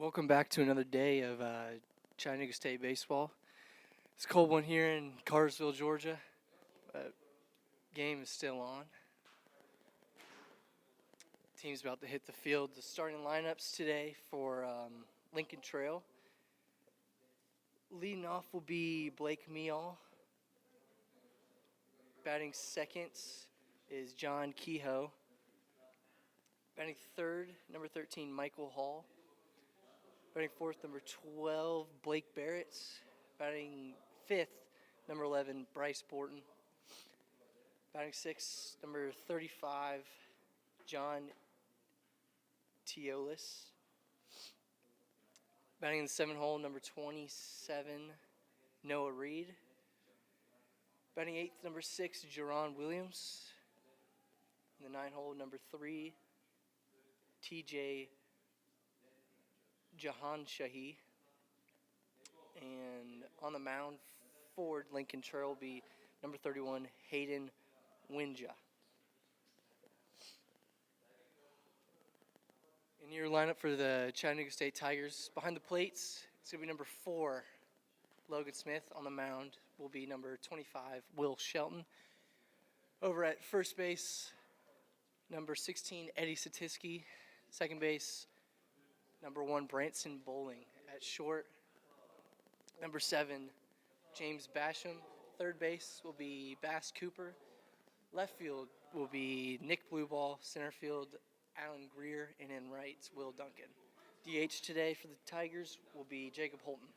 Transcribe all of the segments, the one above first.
Welcome back to another day of Chattanooga State baseball. It's a cold one here in Cartersville, Georgia. Game is still on. Team's about to hit the field. The starting lineups today for Lincoln Trail. Leading off will be Blake Meal. Batting second is John Kehoe. Batting third, number 13, Michael Hall. Batting fourth, number 12, Blake Barrett. Batting fifth, number 11, Bryce Borton. Batting sixth, number 35, John Teolis. Batting in the seventh hole, number 27, Noah Reed. Batting eighth, number 6, Jerron Williams. In the ninth hole, number 3, TJ Jahan Shahi. And on the mound for Lincoln Trail will be number 31, Hayden Winja. In your lineup for the Chattanooga State Tigers, behind the plates, it's going to be number 4, Logan Smith. On the mound will be number 25, Will Shelton. Over at first base, number 16, Eddie Satiski. Second base, number 1, Branson Bowling. At short, number 7, James Basham. Third base will be Bass Cooper. Left field will be Nick Blueball. Center field, Alan Greer. And in right, Will Duncan. DH today for the Tigers will be Jacob Holton.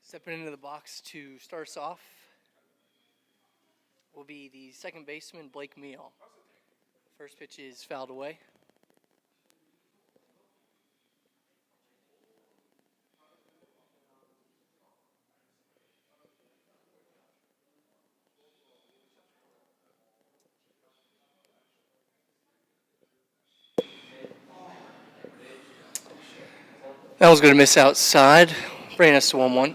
Stepping into the box to start us off will be the second baseman, Blake Meal. First pitch is fouled away. That was going to miss outside, bringing us to 1-1.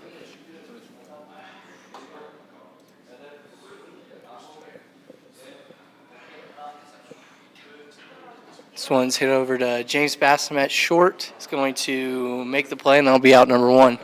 This one's hit over to James Bassam at short. He's going to make the play, and that'll be out number 1.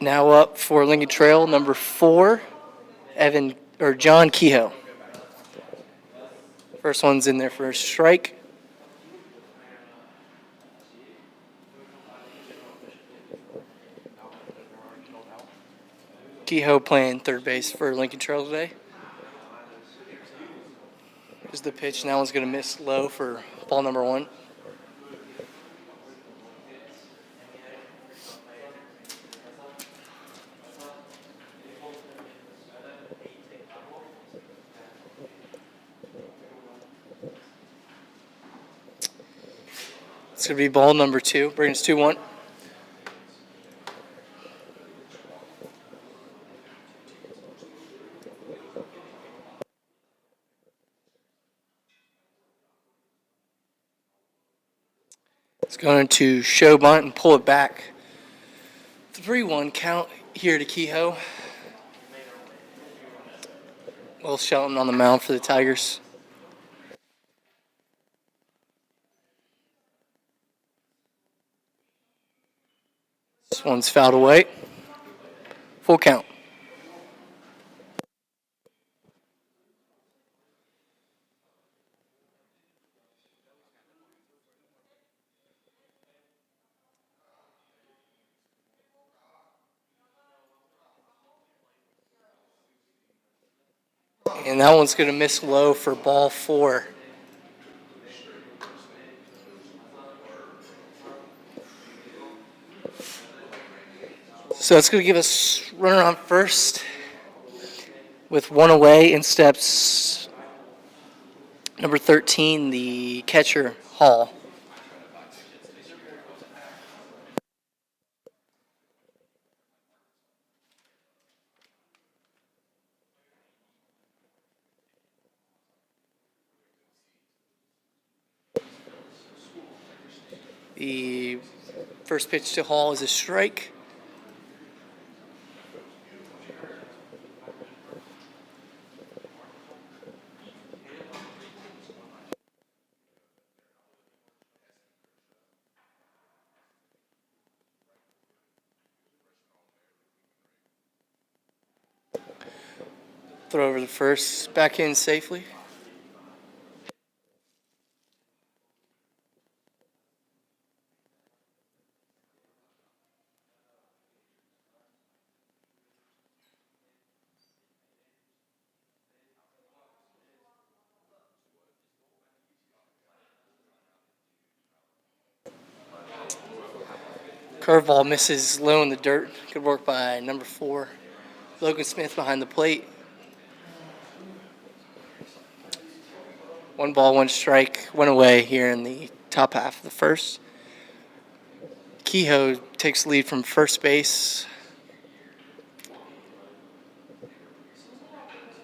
Now up for Lincoln Trail, number 4, John Kehoe. First one's in there for a strike. Kehoe playing third base for Lincoln Trail today. Here's the pitch. Now one's going to miss low for ball number 1. It's going to be ball number 2. Bring us 2-1. It's going to show bunt and pull it back. 3-1 count here to Kehoe. Will Shelton on the mound for the Tigers. This one's fouled away. Full count. And that one's going to miss low for ball 4. So it's going to give us runner on first with one away in steps number 13, the catcher, Hall. The first pitch to Hall is a strike. Throw over the first, back in safely. Curveball misses low in the dirt. Good work by number 4, Logan Smith behind the plate. 1 ball, 1 strike, 1 away here in the top half of the first. Kehoe takes the lead from first base.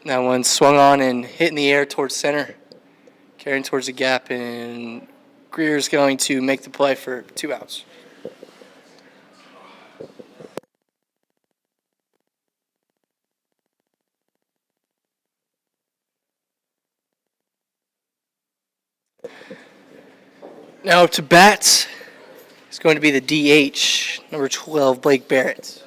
That one swung on and hit in the air towards center, carrying towards the gap, and Greer's going to make the play for 2 outs. Now up to bat is going to be the DH, number 12, Blake Barrett.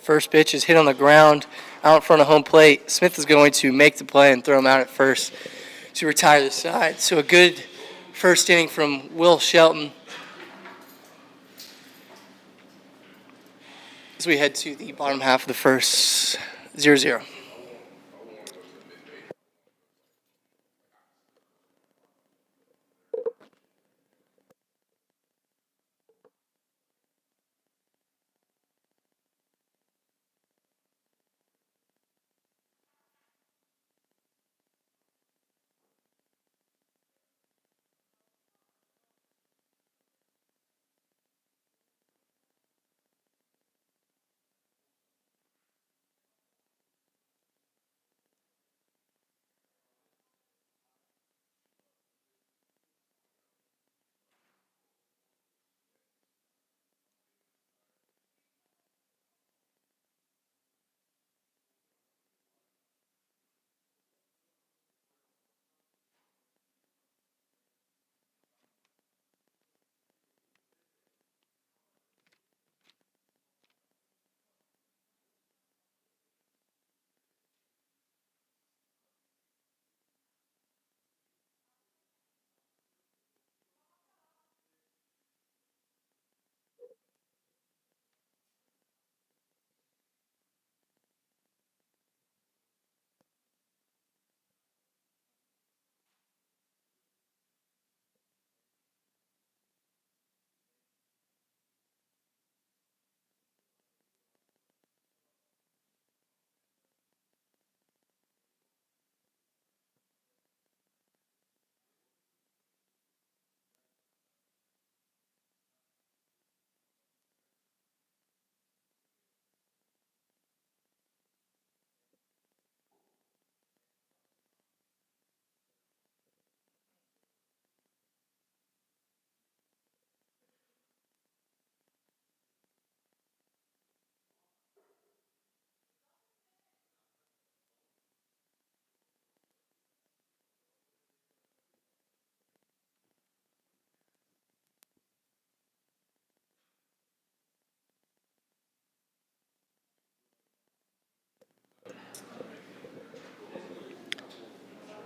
First pitch is hit on the ground out in front of home plate. Smith is going to make the play and throw him out at first to retire the side. So a good first inning from Will Shelton as we head to the bottom half of the first, 0-0.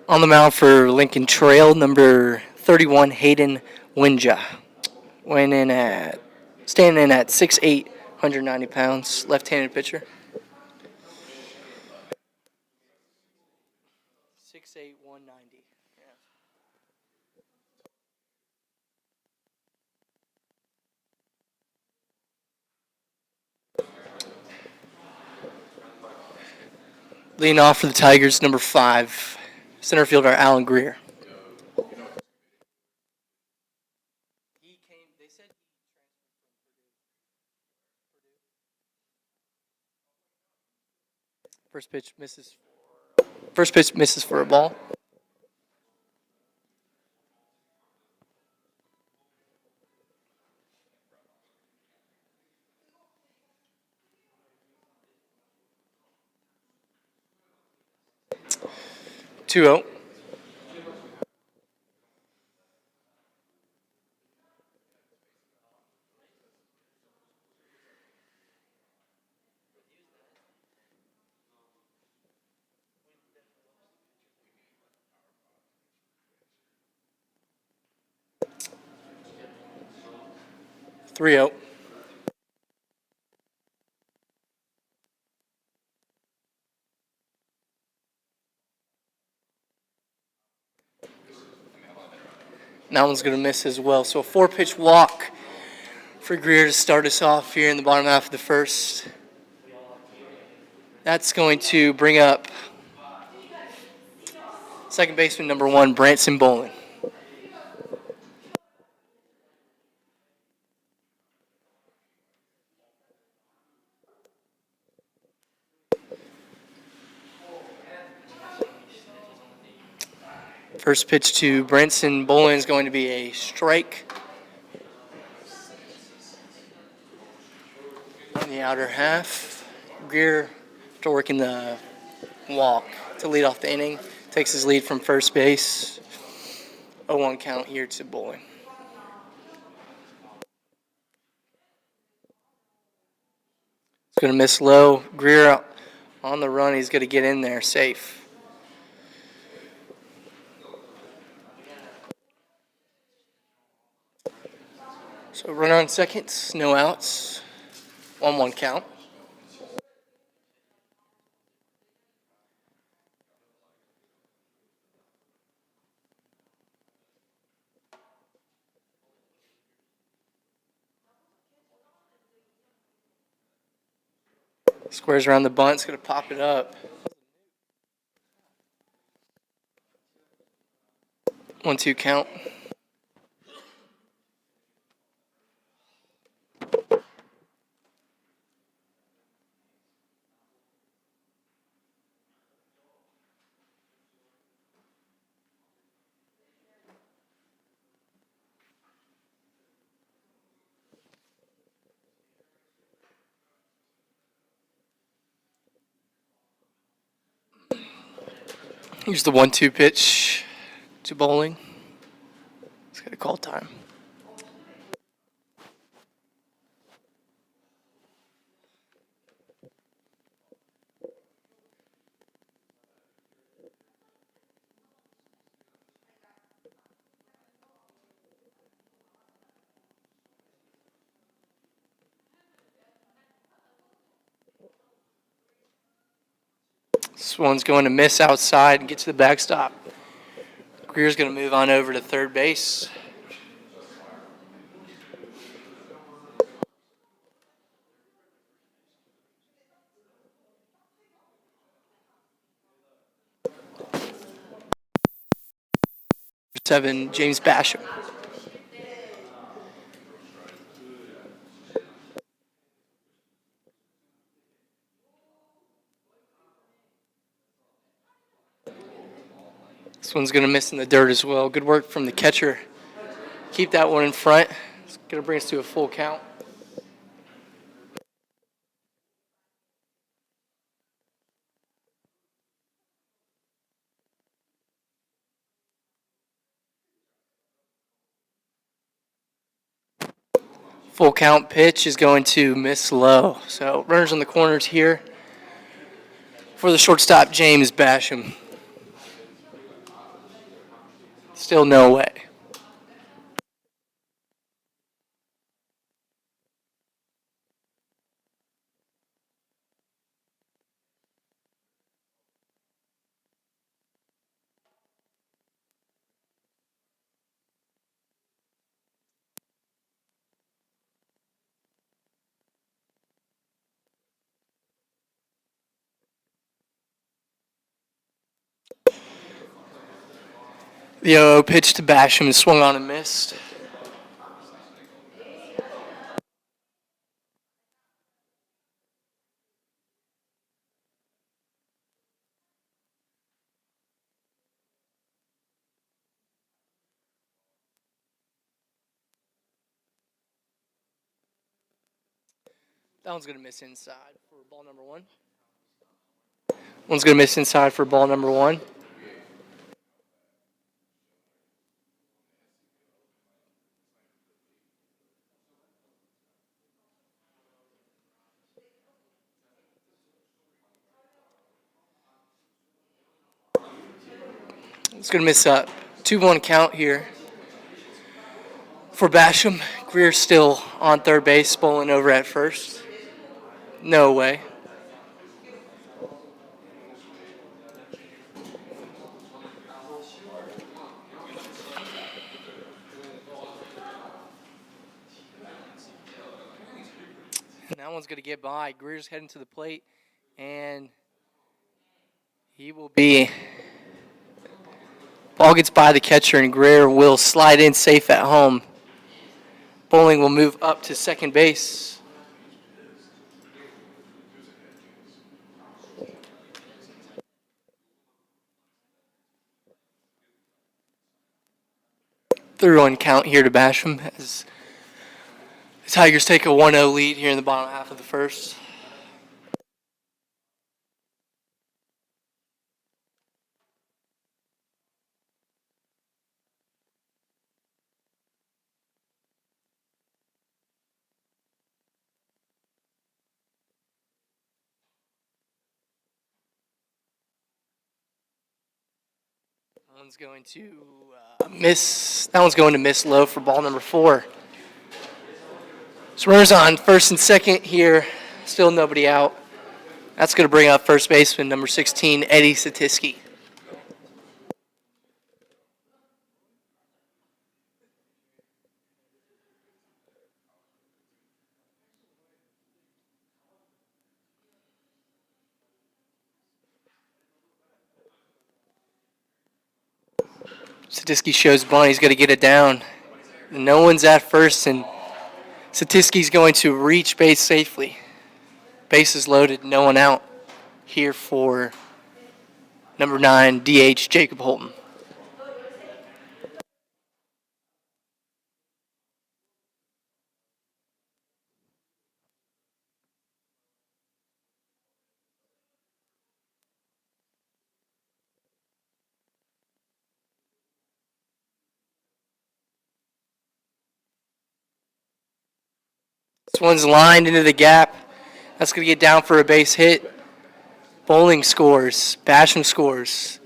On the mound for Lincoln Trail, number 31, Hayden Winja. Standing in at 6'8", 190 pounds, left-handed pitcher. 6'8", 190. Yeah. Leading off for the Tigers, number 5, center fielder Alan Greer. First pitch misses. First pitch misses for a ball. Two zero. Three zero. That one's going to miss as well. So a 4-pitch walk for Greer to start us off here in the bottom half of the first. That's going to bring up second baseman number 1, Branson Bolin. First pitch to Branson Bolin is going to be a strike on the outer half. Greer, after working the walk to lead off the inning, takes his lead from first base. 0-1 count here to Bolin. It's going to miss low. Greer on the run. He's going to get in there safe. So runner on second, no outs. 1-1 count. Squares around the bunt. It's going to pop it up. 1-2 count. Here's the 1-2 pitch to Bolin. He's got to call time. This one's going to miss outside and get to the backstop. Greer's going to move on over to third base. Seven, James Basham. This one's going to miss in the dirt as well. Good work from the catcher. Keep that one in front. It's going to bring us to a full count. Full count pitch is going to miss low. So runners on the corners here for the shortstop, James Basham. Still no way. The 0 pitch to Basham and swung on and missed. That one's going to miss inside for ball number 1. One's going to miss inside for ball number 1. It's going to miss up. 2-1 count here for Basham. Greer still on third base, bowling over at first. No way. And that one's going to get by. Greer's heading to the plate, and he will be. Ball gets by the catcher, and Greer will slide in safe at home. Bowling will move up to second base. Third one count here to Basham as the Tigers take a 1-0 lead here in the bottom half of the first. One's going to miss. That one's going to miss low for ball number 4. So runners on first and second here. Still nobody out. That's going to bring up first baseman number 16, Eddie Satisky. Satisky shows bunt. He's going to get it down. No one's at first, and Satisky's going to reach base safely. Bases loaded, no one out here for number 9, DH Jacob Holton. This one's lined into the gap. That's going to get down for a base hit. Bowling scores. Basham scores.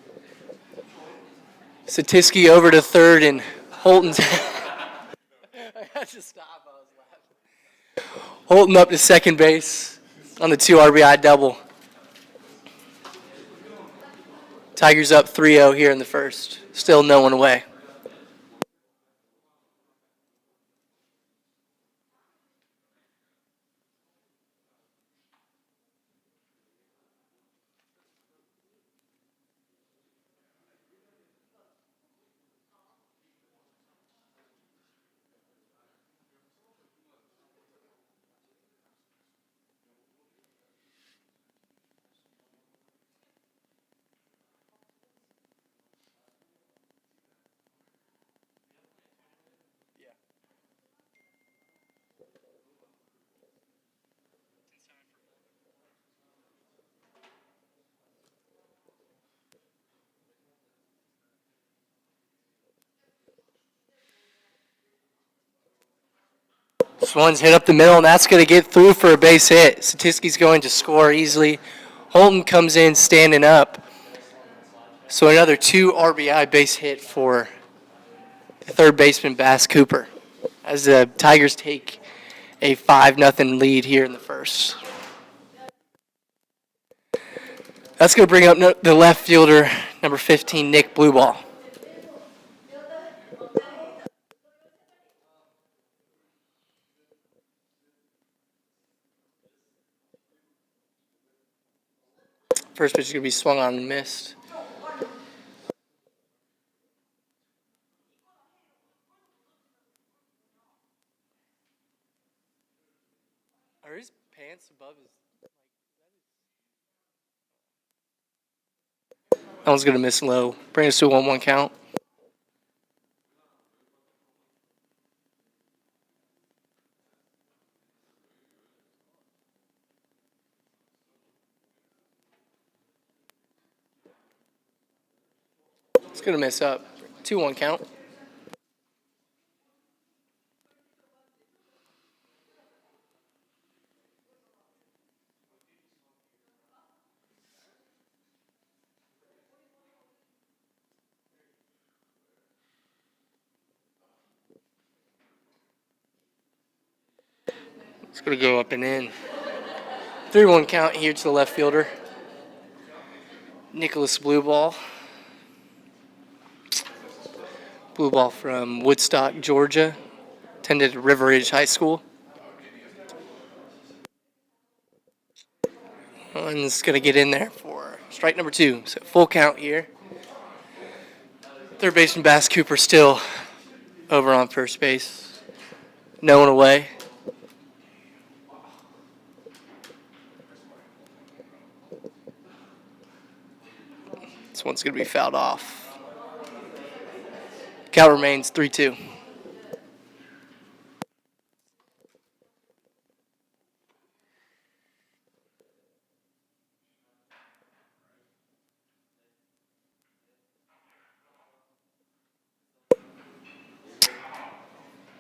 Satisky over to third, and Holton's. I had to stop. I was laughing. Holton up to second base on the 2 RBI double. Tigers up 3-0 here in the first. Still no one away. This one's hit up the middle, and that's going to get through for a base hit. Satisky's going to score easily. Holton comes in standing up. So another 2 RBI base hit for third baseman Bass Cooper as the Tigers take a 5-0 lead here in the first. That's going to bring up the left fielder, number 15, Nick Blueball. First pitch is going to be swung on and missed. stance above his. That one's going to miss low. Bring us to a 1-1 count. It's going to miss up. 2-1 count. It's going to go up and in. 3-1 count here to the left fielder. Nicholas Blueball. Blueball from Woodstock, Georgia. Attended River Ridge High School. One's going to get in there for strike number 2. So full count here. Third baseman Bass Cooper still over on first base. No one away. This one's going to be fouled off. Count remains 3-2.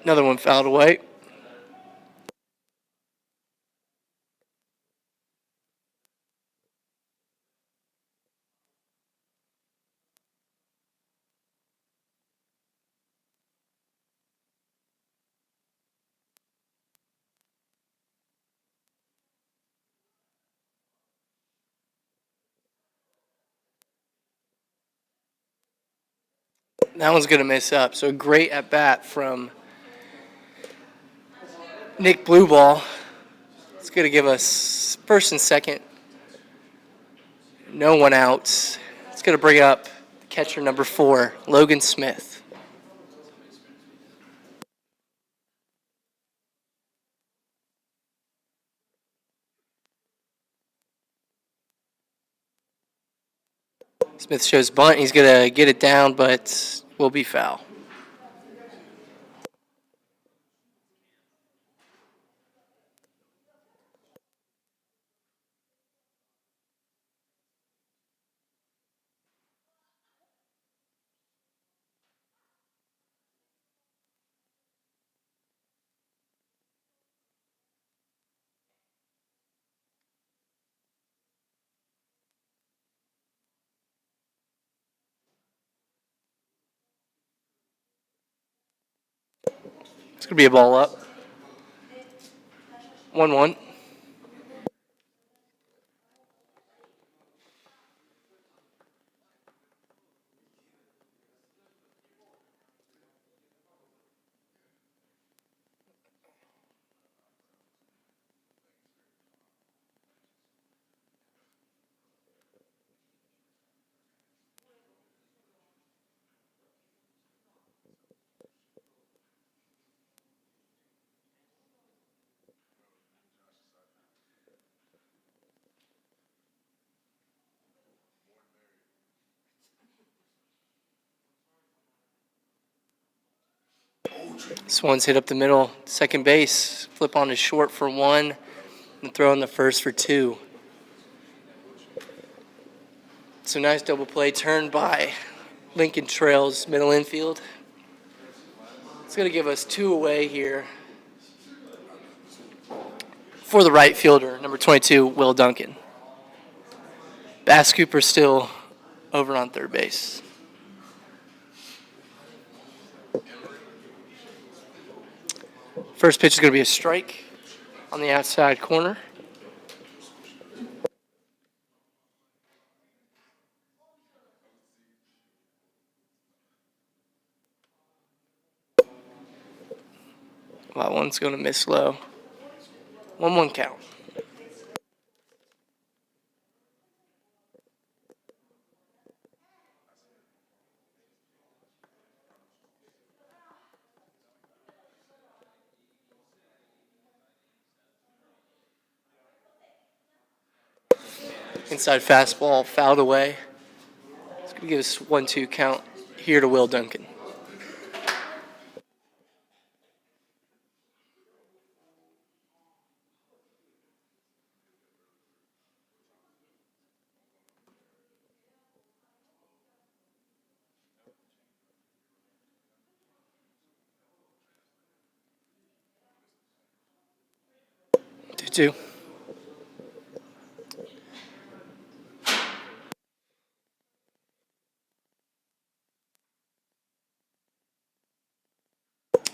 Another one fouled away. That one's going to miss up. So a great at bat from Nick Blueball. It's going to give us first and second. No one out. It's going to bring up catcher number 4, Logan Smith. Smith shows bunt. He's going to get it down, but will be foul. It's going to be a ball up. 1-1. This one's hit up the middle. Second base. Flip on to short for 1 and throw in the first for 2. So nice double play turned by Lincoln Trails middle infield. It's going to give us 2 away here for the right fielder, number 22, Will Duncan. Bass Cooper still over on third base. First pitch is going to be a strike on the outside corner. That one's going to miss low. 1-1 count. Inside fastball fouled away. It's going to give us 1-2 count here to Will Duncan. Two.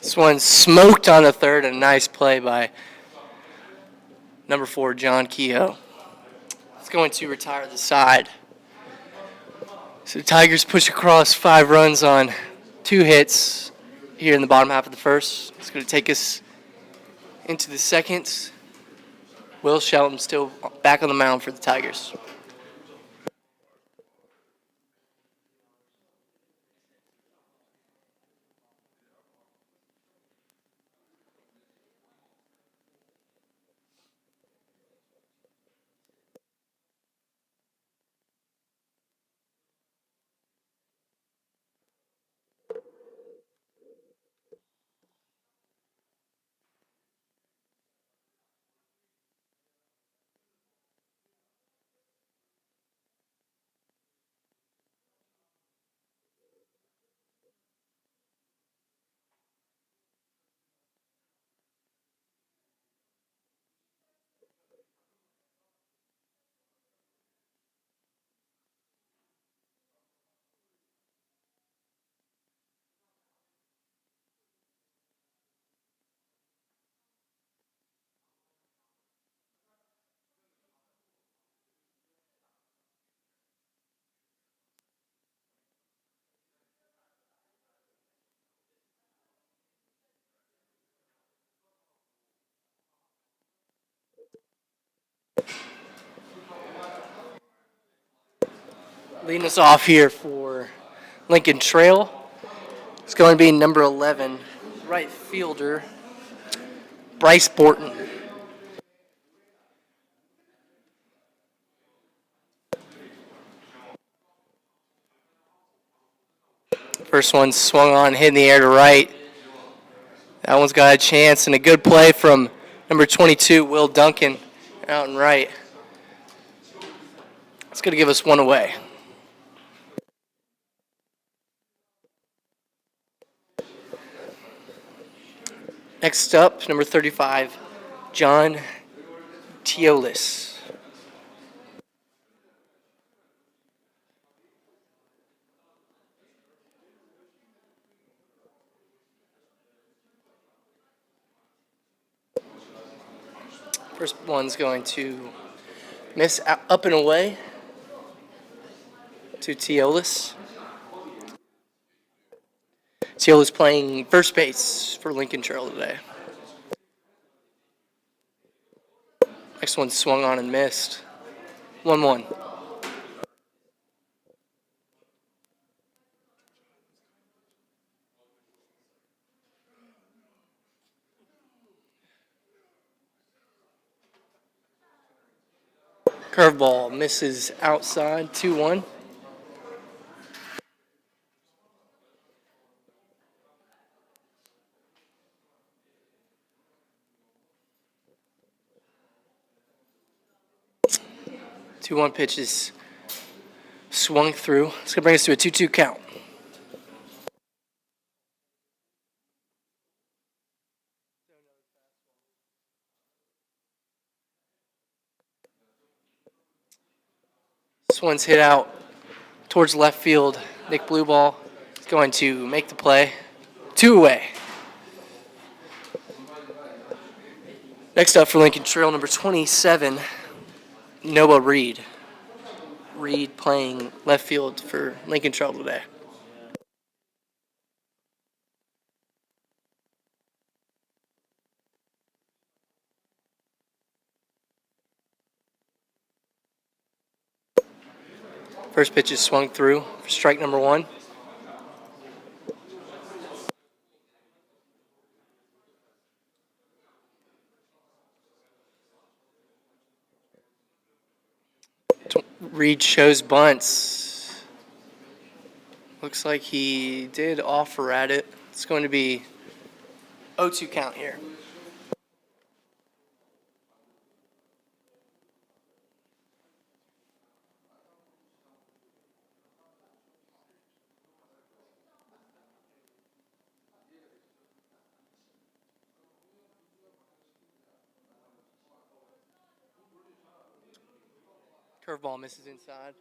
This one smoked on the third. A nice play by number 4, John Kehoe. It's going to retire the side. So the Tigers push across 5 runs on 2 hits here in the bottom half of the first. It's going to take us into the second. Will Shelton still back on the mound for the Tigers. Leading us off here for Lincoln Trail, it's going to be number 11, right fielder, Bryce Borton. First one swung on, hit in the air to right. That one's got a chance, and a good play from number 22, Will Duncan, out and right. It's going to give us 1 away. Next up, number 35, John Teolis. First one's going to miss up and away to Teolis. Teolis playing first base for Lincoln Trail today. Next one swung on and missed. 1-1. Curveball misses outside, 2-1. Two-one pitches swung through. It's going to bring us to a 2-2 count. This one's hit out towards left field. Nick Blueball is going to make the play. 2 away. Next up for Lincoln Trail, number 27, Noah Reed. Reed playing left field for Lincoln Trail today. First pitch is swung through for strike number 1. Reed shows bunts. Looks like he did offer at it. It's going to be 0-2 count here. Curveball misses inside.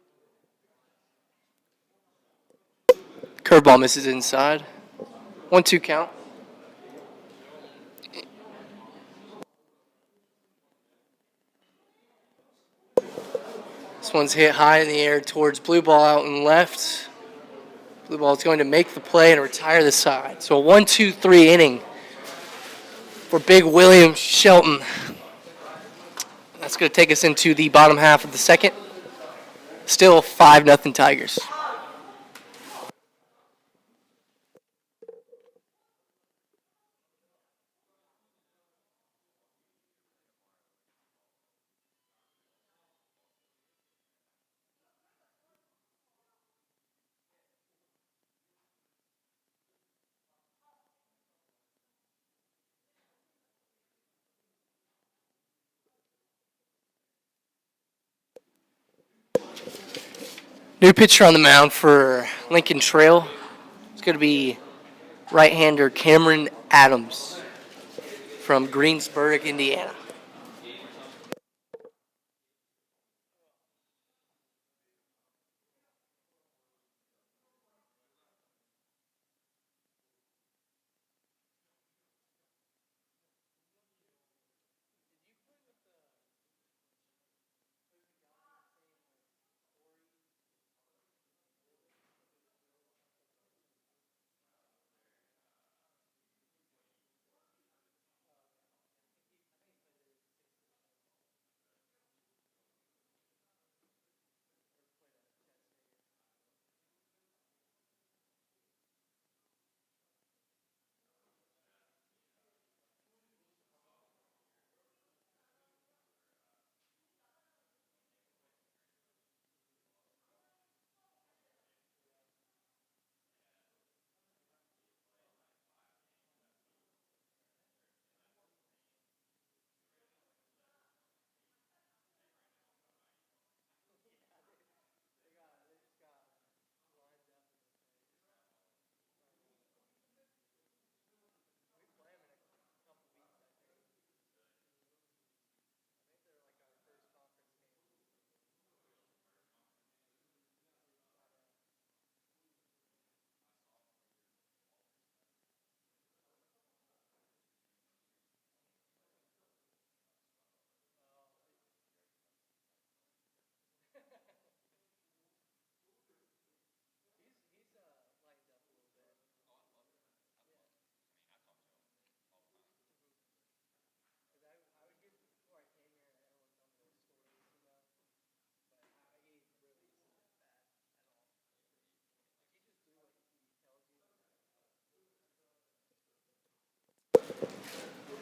Curveball misses inside. 1-2 count. This one's hit high in the air towards blue ball out and left. Blue ball is going to make the play and retire the side. So a 1-2-3 inning for big William Shelton. That's going to take us into the bottom half of the second. Still 5-0 Tigers. New pitcher on the mound for Lincoln Trail. It's going to be right-hander Cameron Adams from Greensburg, Indiana.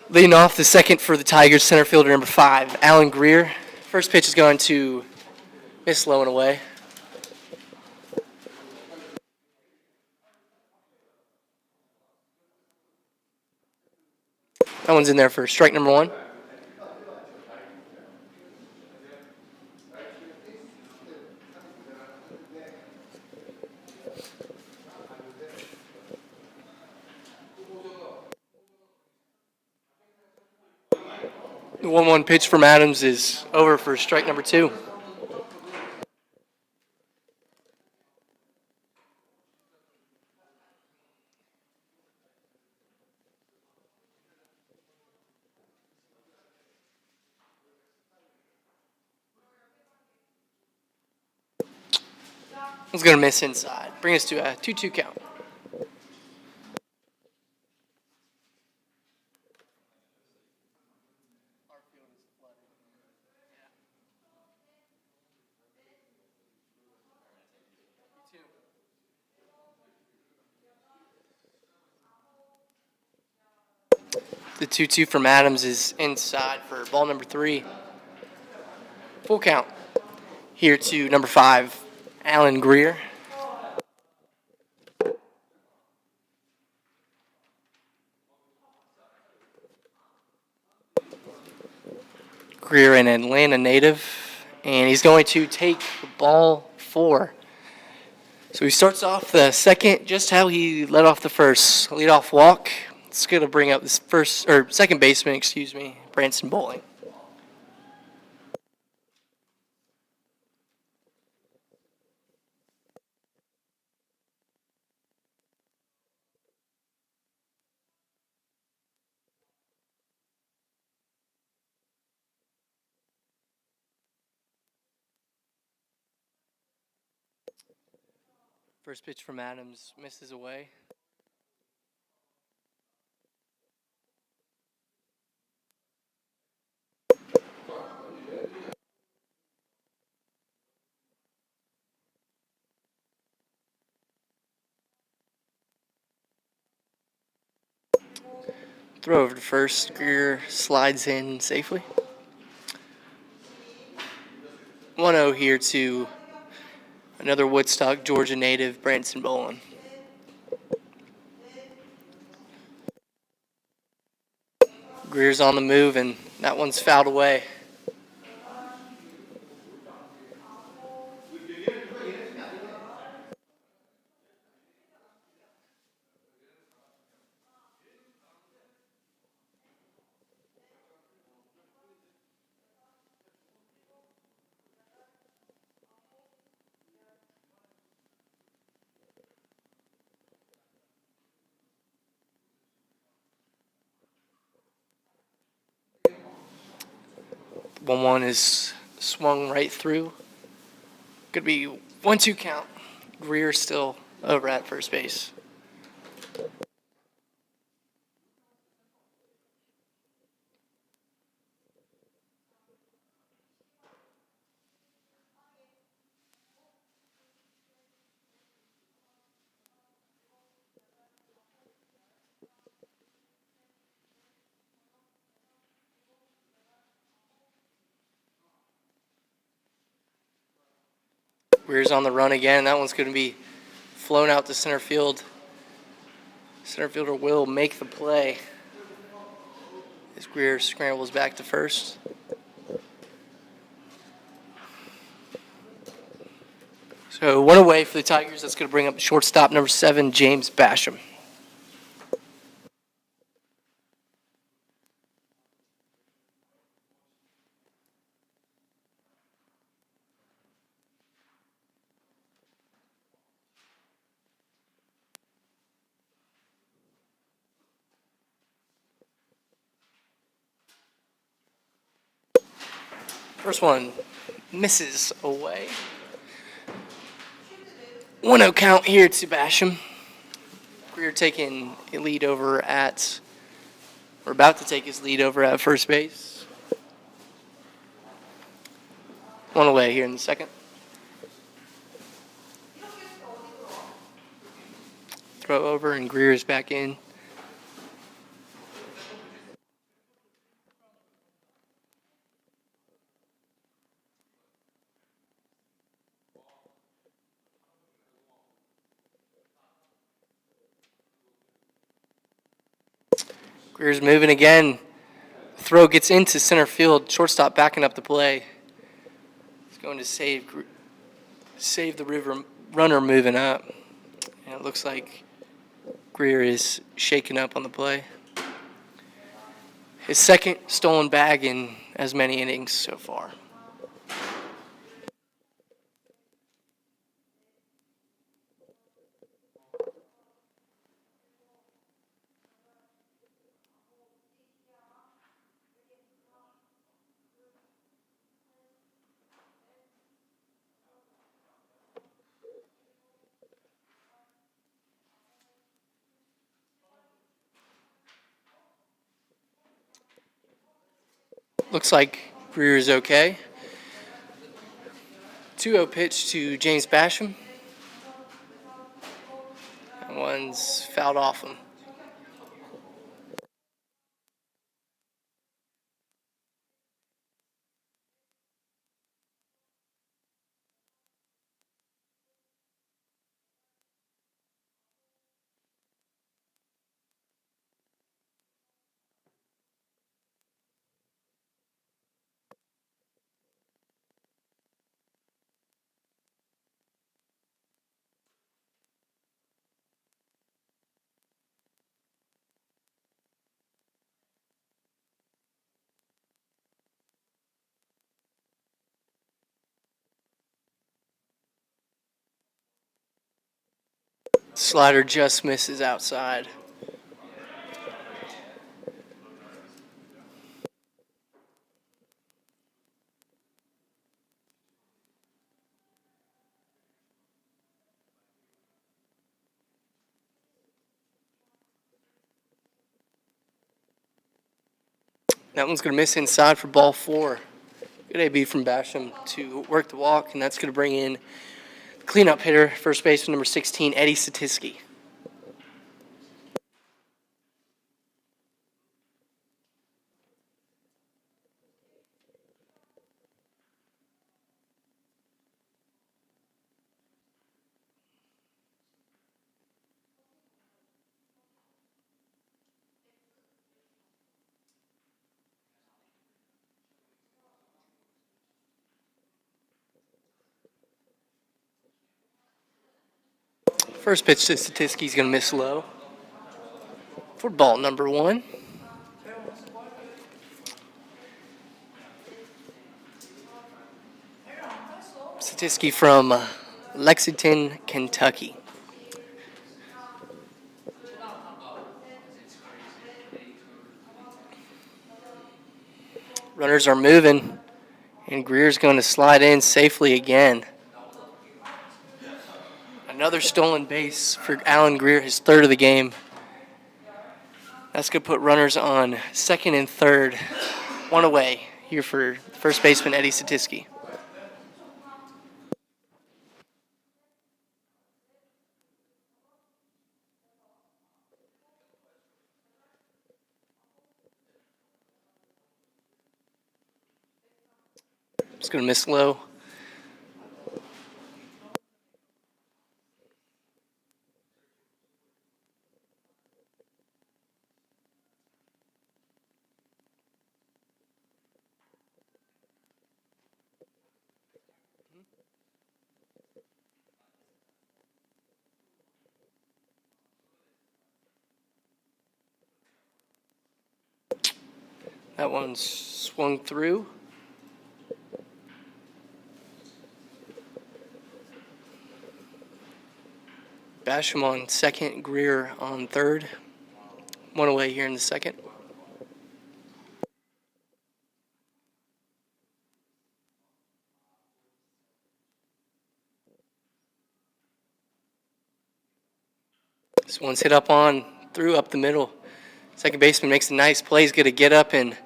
Leading off the second for the Tigers, center fielder number 5, Alan Greer. First pitch is going to miss low and away. That one's in there for strike number 1. The 1-1 pitch from Adams is over for strike number 2. It's going to miss inside. Bring us to a 2-2 count. The 2-2 from Adams is inside for ball number 3. Full count. here to number 5, Alan Greer. Greer, an Atlanta native, and he's going to take ball 4. So he starts off the second just how he led off the first. Leadoff walk. It's going to bring up this second baseman, Branson Bowling. First pitch from Adams misses away. Throw over to first. Greer slides in safely. 1-0 here to another Woodstock, Georgia native, Branson Bowling. Greer's on the move, and that one's fouled away. One is swung right through. Could be 1-2 count. Greer still over at first base. Greer's on the run again. That one's going to be flown out to center field. Center fielder will make the play as Greer scrambles back to first. So 1 away for the Tigers. That's going to bring up shortstop number 7, James Basham. First one misses away. 1-0 count here to Basham. Greer taking a lead over at, or about to take his lead over at first base. 1 away here in the second. Throw over and Greer is back in. Greer's moving again. Throw gets into center field. Shortstop backing up the play. He's going to save the runner moving up. And it looks like Greer is shaken up on the play. His second stolen bag in as many innings so far. Looks like Greer is okay. 2-0 pitch to James Basham. That one's fouled off him. Slider just misses outside. That one's going to miss inside for ball 4. Good AB from Basham to work the walk, and that's going to bring in cleanup hitter, first baseman number 16, Eddie Satisky. First pitch to Satisky is going to miss low for ball number 1. Satisky from Lexington, Kentucky. Runners are moving, and Greer's going to slide in safely again. Another stolen base for Alan Greer, his third of the game. That's going to put runners on second and third, one away here for first baseman Eddie Satisky. It's going to miss low. That one's swung through. Basham on second, Greer on third. One away here in the second. This one's hit up on, through up the middle. Second baseman makes a nice play. He's going to get up and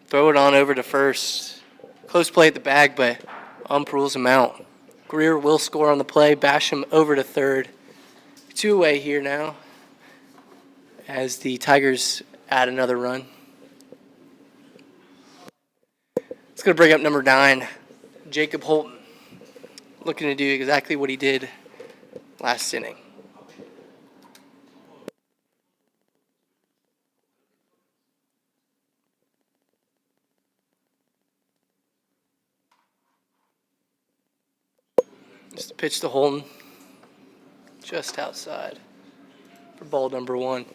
throw it on over to first. Close play at the bag, but ump rules him out. Greer will score on the play. Basham over to third. 2 away here now as the Tigers add another run. It's going to bring up number 9, Jacob Holton, looking to do exactly what he did last inning. Just a pitch to Holton, just outside for ball number 1.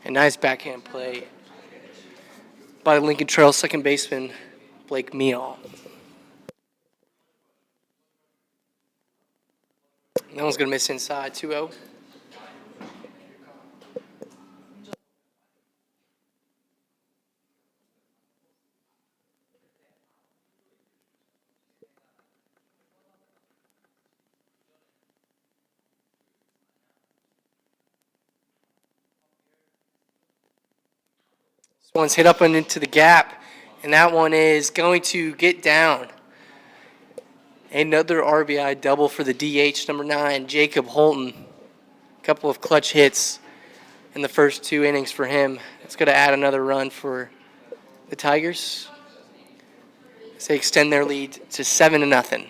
A nice backhand play by Lincoln Trail second baseman Blake Meal. That one's going to miss inside, 2-0. This one's hit up and into the gap, and that one is going to get down. Another RBI double for the DH, number 9, Jacob Holton. A couple of clutch hits in the first 2 innings for him. It's going to add another run for the Tigers as they extend their lead to 7-0.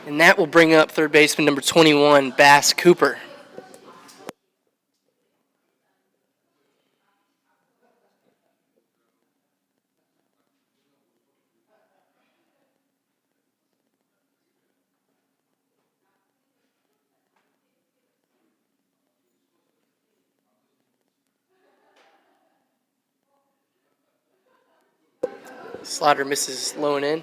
And that will bring up third baseman number 21, Bass Cooper. Slider misses low and in.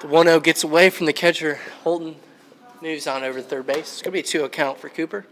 The 1-0 gets away from the catcher. Holton moves on over to third base. It's going to be a 2-0 count for Cooper.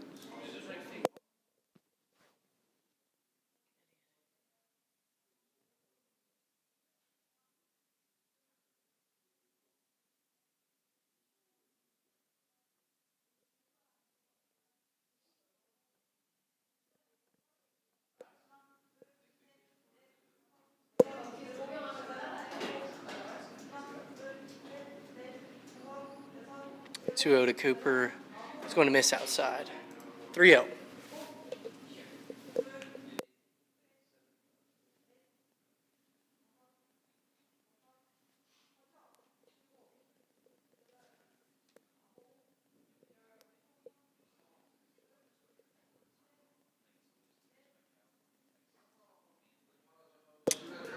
Two 0 to Cooper. He's going to miss outside. 3-0.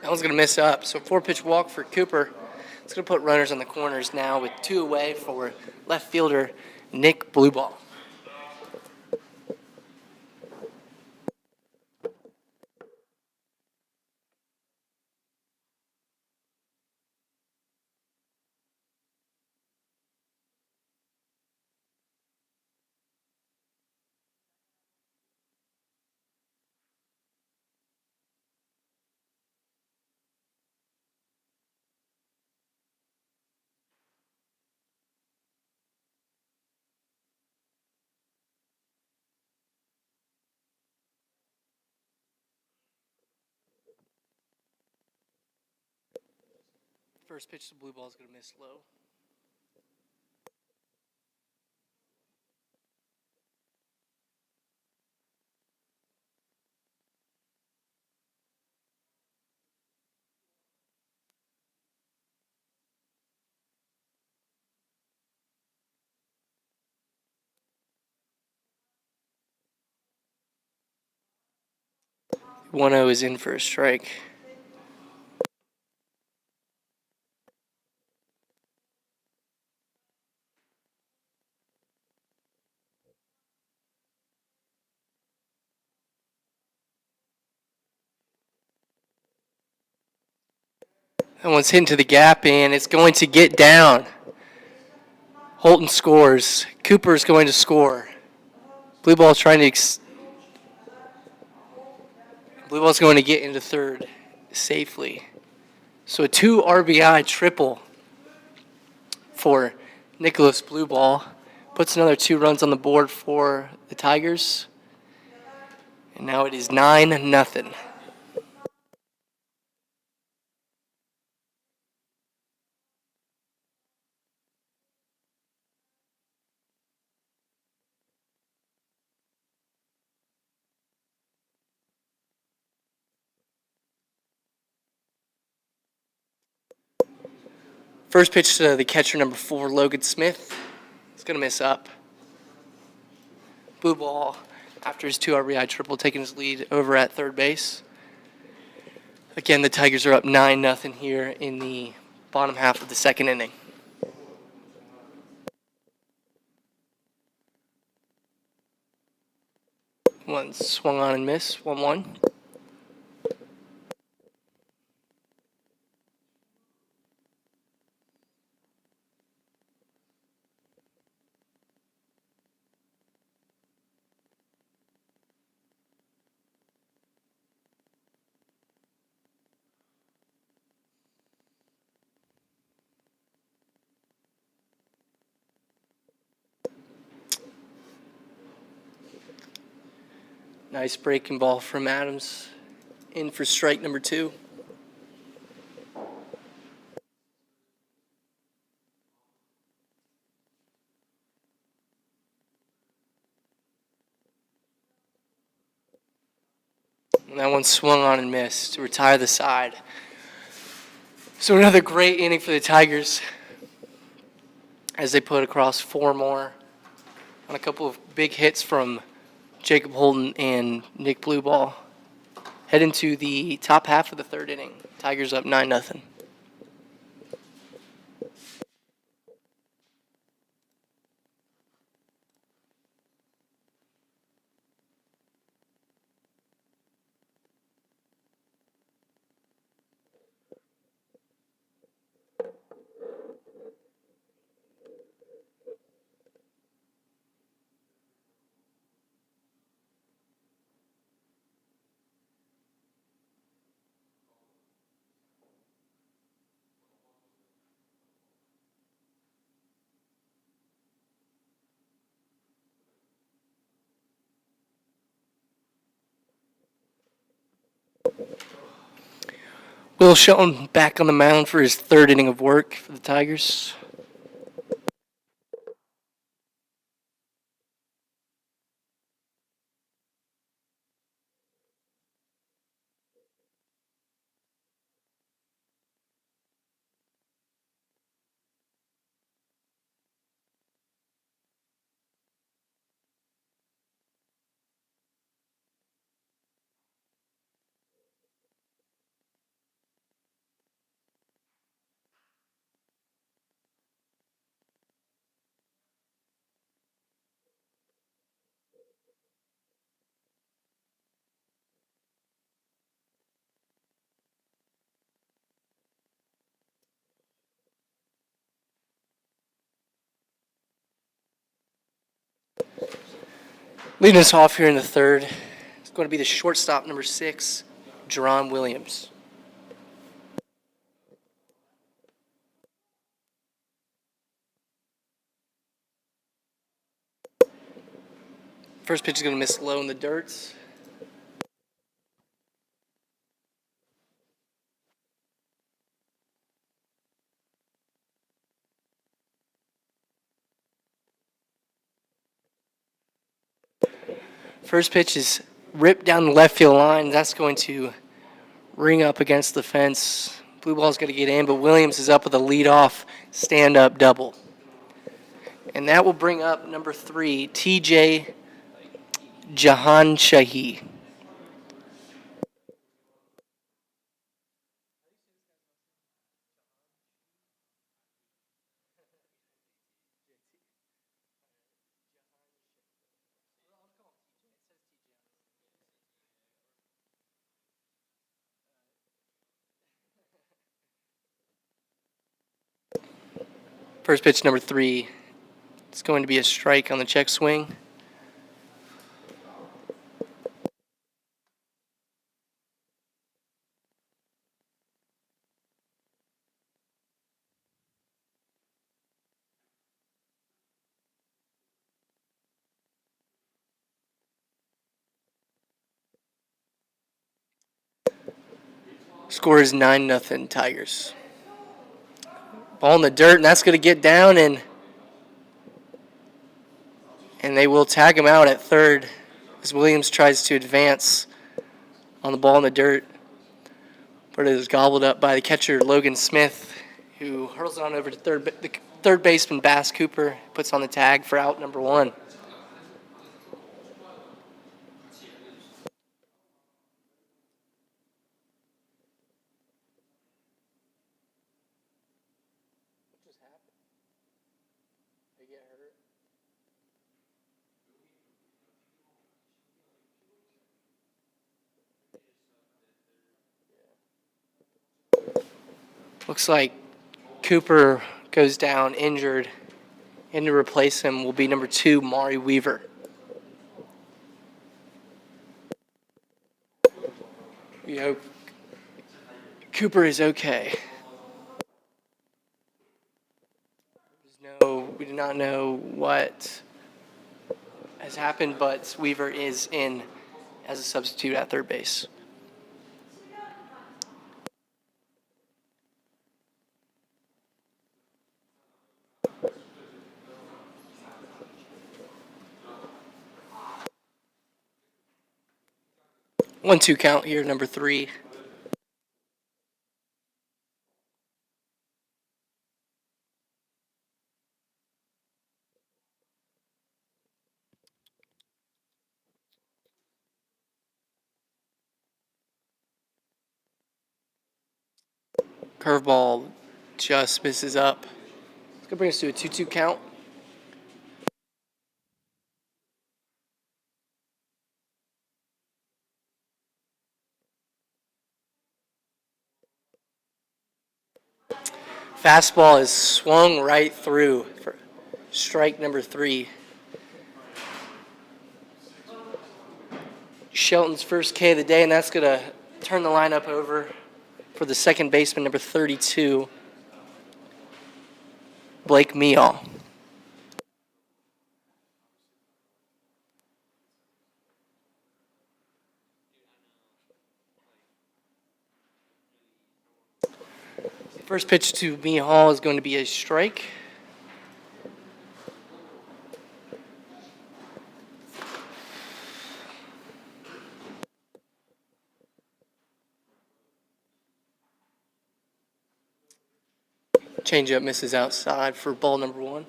That one's going to miss up. So 4-pitch walk for Cooper. It's going to put runners on the corners now with 2 away for left fielder Nick Blueball. First pitch to Blueball is going to miss low. One 0 is in for a strike. That one's hitting to the gap, and it's going to get down. Holton scores. Cooper's going to score. Blueball's trying to Blueball's going to get into third safely. So a 2 RBI triple for Nicholas Blueball. Puts another 2 runs on the board for the Tigers. And now it is 9-0. First pitch to the catcher, number 4, Logan Smith. He's going to miss up. Blueball, after his 2 RBI triple, taking his lead over at third base. Again, the Tigers are up 9-0 here in the bottom half of the second inning. One swung on and missed, 1-1. Nice breaking ball from Adams. In for strike number 2. And that one swung on and missed to retire the side. So another great inning for the Tigers as they put across 4 more on a couple of big hits from Jacob Holton and Nick Blueball. Head into the top half of the third inning. Tigers up 9-0. Will Shelton back on the mound for his third inning of work for the Tigers. Leading us off here in the third, it's going to be the shortstop, number 6, Jerron Williams. First pitch is going to miss low in the dirt. First pitch is ripped down the left field line. That's going to ring up against the fence. Blue ball's going to get in, but Williams is up with a leadoff stand-up double. And that will bring up number 3, TJ Jahanshahi. First pitch, number 3. It's going to be a strike on the check swing. Score is 9-0 Tigers. Ball in the dirt, and that's going to get down, and they will tag him out at third as Williams tries to advance on the ball in the dirt. But it is gobbled up by the catcher, Logan Smith, who hurls it on over to the third baseman, Bass Cooper, puts on the tag for out number 1. Looks like Cooper goes down injured, and to replace him will be number 2, Maury Weaver. We hope Cooper is okay. We do not know what has happened, but Weaver is in as a substitute at third base. One-two count here, number 3. Curveball just misses up. It's going to bring us to a 2-2 count. Fastball is swung right through for strike number 3. Shelton's first K of the day, and that's going to turn the lineup over for the second baseman, number 32, Blake Meow. First pitch to me Hall is going to be a strike. Changeup misses outside for ball number 1.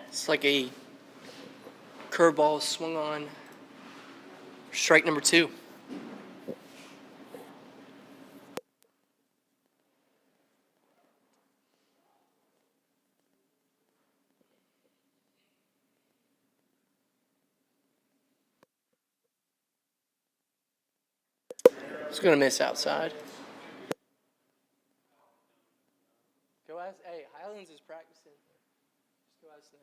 It's like a curveball swung on. Strike number 2. It's going to miss outside. Go ask. Hey, Highlands is practicing. Just go ask them.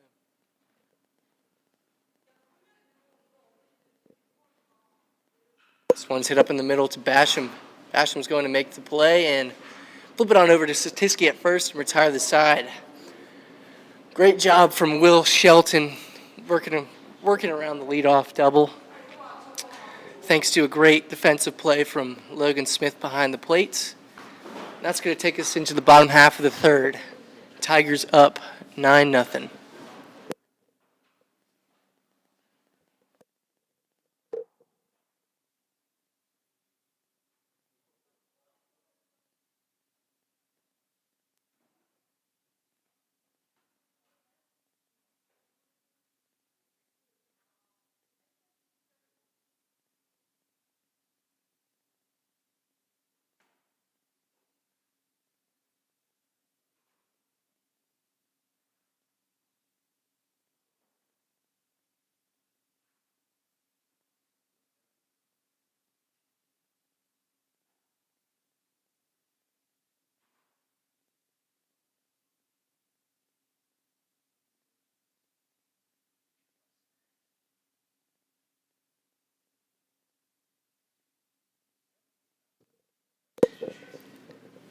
This one's hit up in the middle to Basham. Basham's going to make the play and flip it on over to Satisky at first and retire the side. Great job from Will Shelton working around the leadoff double. Thanks to a great defensive play from Logan Smith behind the plate. That's going to take us into the bottom half of the third. Tigers up 9-0.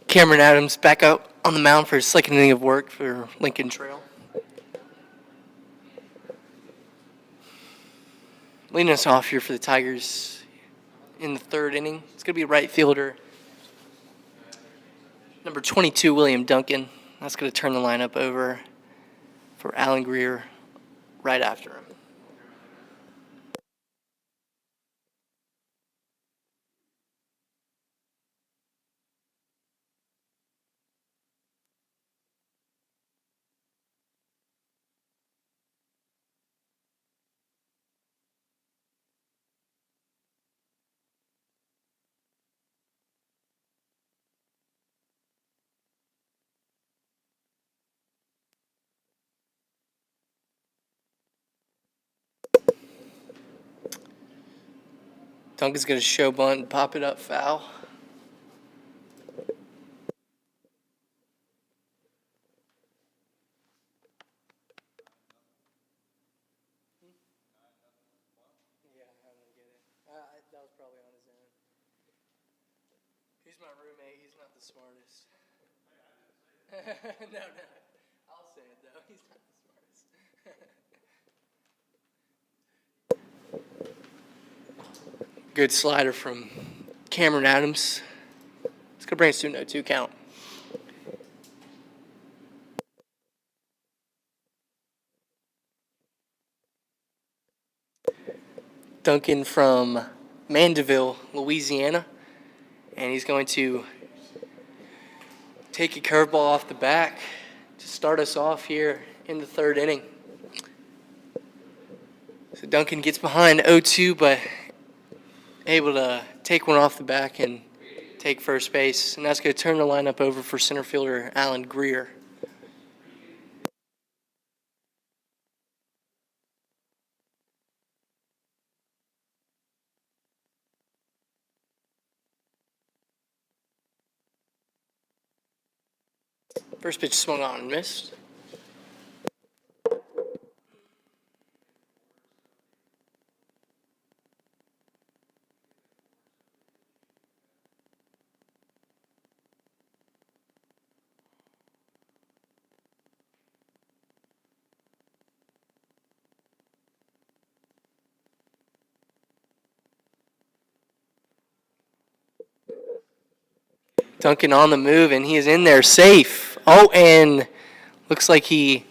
Cameron Adams back out on the mound for his second inning of work for Lincoln Trail. Leading us off here for the Tigers in the third inning, it's going to be right fielder number 22, William Duncan. That's going to turn the lineup over for Alan Greer right after him. Duncan's going to show bunt and pop it up foul. Yeah, I don't get it. That was probably on his own. He's my roommate. He's not the smartest. No. I'll say it, though. He's not the smartest. Good slider from Cameron Adams. It's going to bring us to a 0-2 count. Duncan from Mandeville, Louisiana. And he's going to take a curveball off the back to start us off here in the third inning. So Duncan gets behind 0-2, but able to take one off the back and take first base. And that's going to turn the lineup over for center fielder Alan Greer. First pitch swung on and missed. Duncan on the move, and he is in there safe. Oh, and looks like he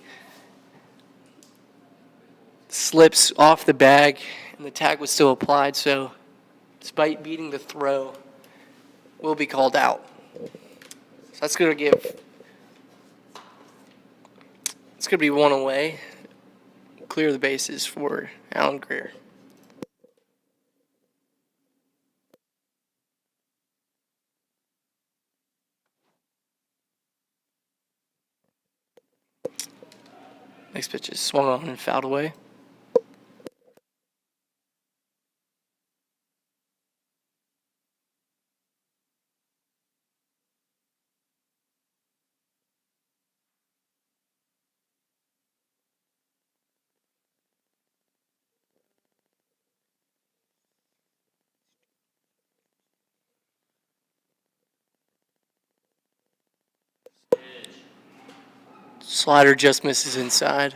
slips off the bag, and the tag was still applied, so despite beating the throw, will be called out. So that's going to be one away. Clear the bases for Alan Greer. Next pitch is swung on and fouled away. Slider just misses inside.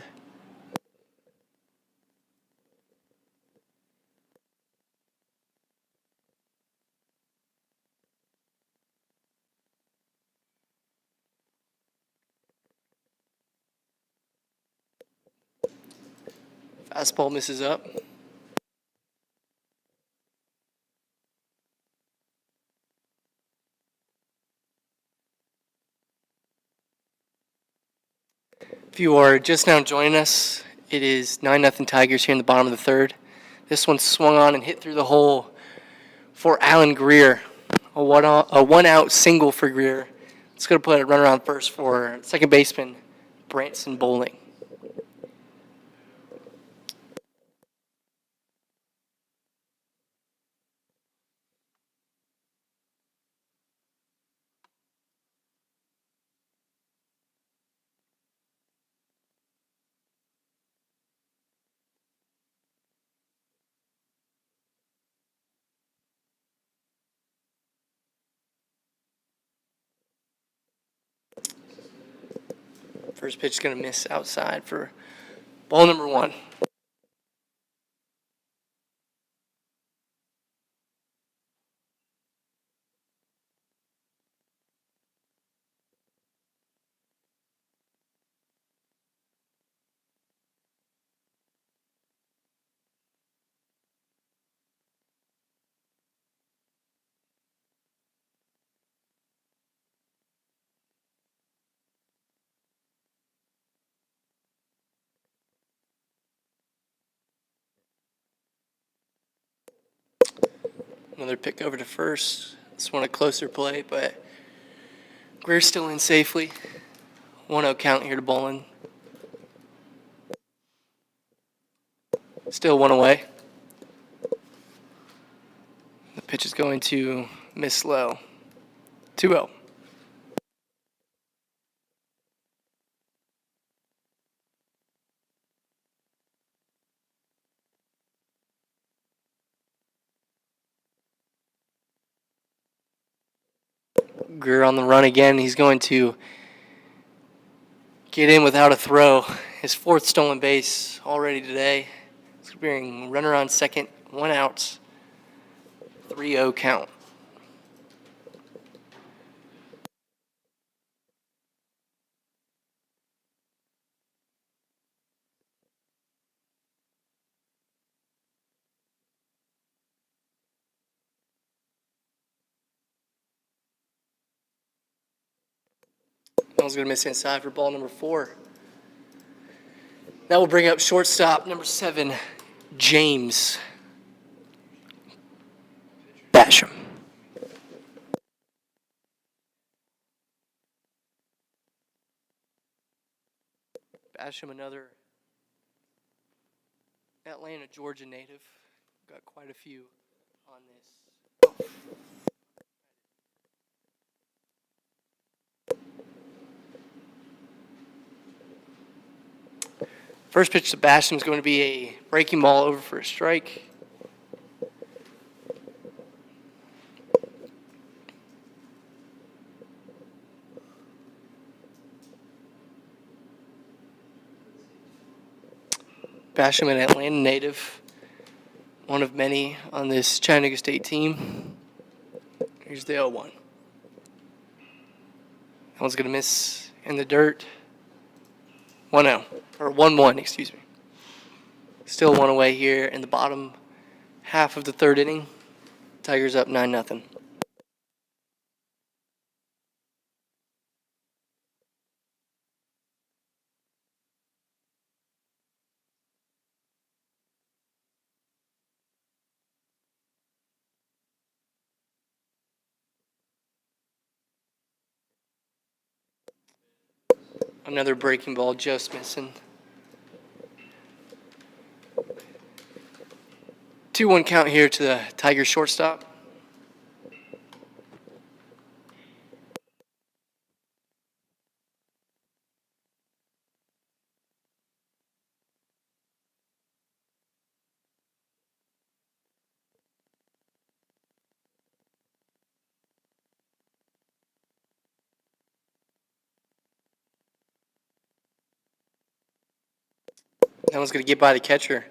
Fastball misses up. If you are just now joining us, it is 9-0 Tigers here in the bottom of the third. This one swung on and hit through the hole for Alan Greer. A one-out single for Greer. It's going to put a runner on first for second baseman Branson Bowling. First pitch is going to miss outside for ball number one. Another pick over to first. This one a closer play, but Greer's still in safely. 1-0 count here to Bowling. Still one away. The pitch is going to miss low. 2-0. Greer on the run again. He's going to get in without a throw. His fourth stolen base already today. It's going to bring runner on second, 1 out, 3-0 count. That was going to miss inside for ball number 4. That will bring up shortstop number 7, James Basham. Basham, another Atlanta, Georgia native. Got quite a few on this. First pitch to Basham is going to be a breaking ball over for a strike. Basham, an Atlanta native, one of many on this Chattanooga State team. Here's the 0-1. One's going to miss in the dirt. 1-0, or 1-1, excuse me. Still one away here in the bottom half of the third inning. Tigers up 9-0. Another breaking ball just missing. 2-1 count here to the Tigers shortstop. That one's going to get by the catcher.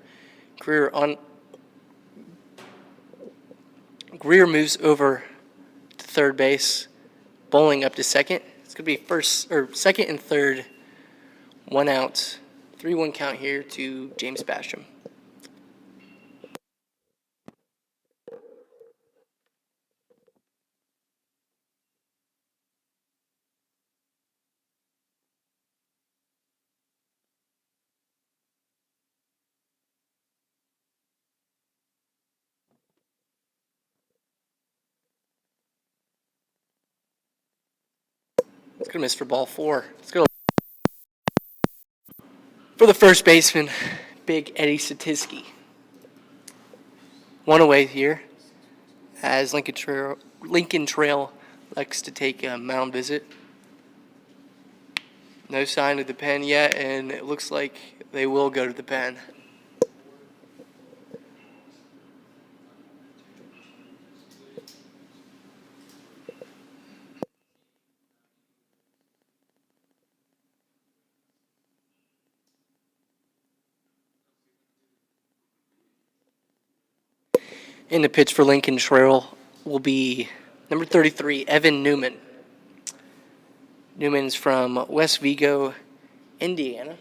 Greer moves over to third base, bowling up to second. It's going to be second and third, 1 out. 3-1 count here to James Basham. It's going to miss for ball 4. Let's go for the first baseman, Big Eddie Satisky. 1 away here as Lincoln Trail likes to take a mound visit. No sign of the pen yet, and it looks like they will go to the pen. In the pitch for Lincoln Trail will be number 33, Evan Newman. Newman's from West Vigo, Indiana.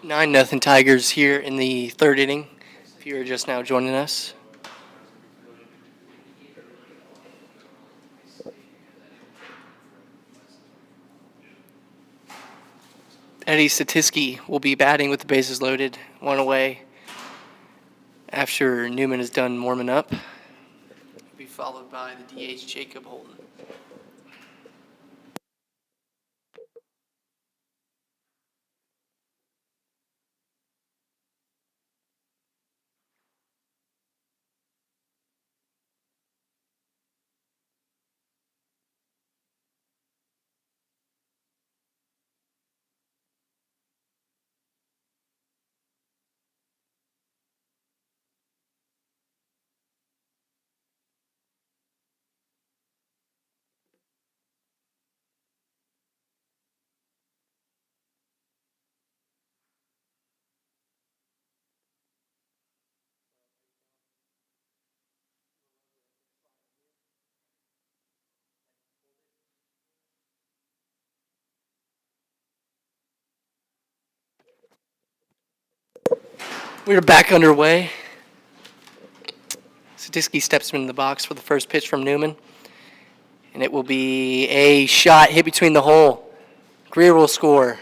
Nine nothing Tigers here in the third inning. If you're just now joining us. Eddie Satisky will be batting with the bases loaded, 1 away. After Newman is done warming up, he'll be followed by the DH Jacob Holton. We're back underway. Satisky steps in the box for the first pitch from Newman. And it will be a shot hit between the hole. Greer will score.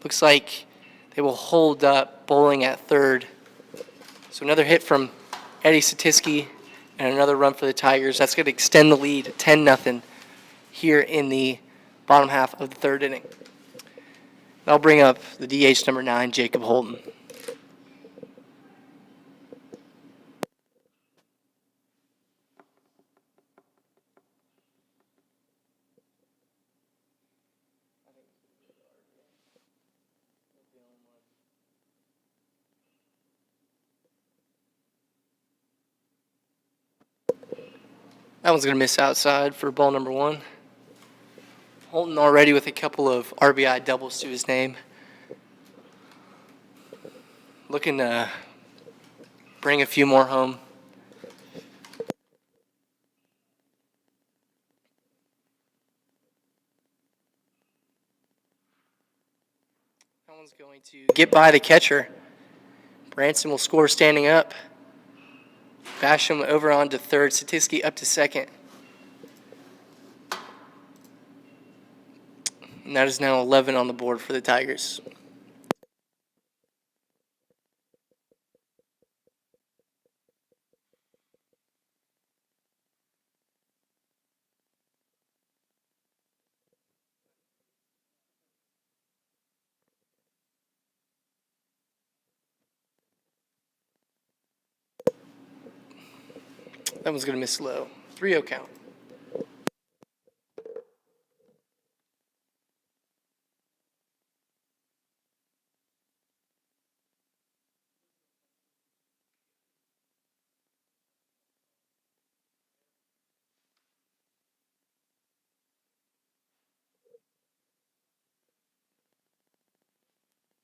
Looks like they will hold up bowling at third. So another hit from Eddie Satisky and another run for the Tigers. That's going to extend the lead 10-0 here in the bottom half of the third inning. I'll bring up the DH number 9, Jacob Holton. That one's going to miss outside for ball number 1. Holton already with a couple of RBI doubles to his name. Looking to bring a few more home. That one's going to get by the catcher. Branson will score standing up. Basham over on to third. Satiski up to second. And that is now 11 on the board for the Tigers. That one's going to miss low. 3-0 count.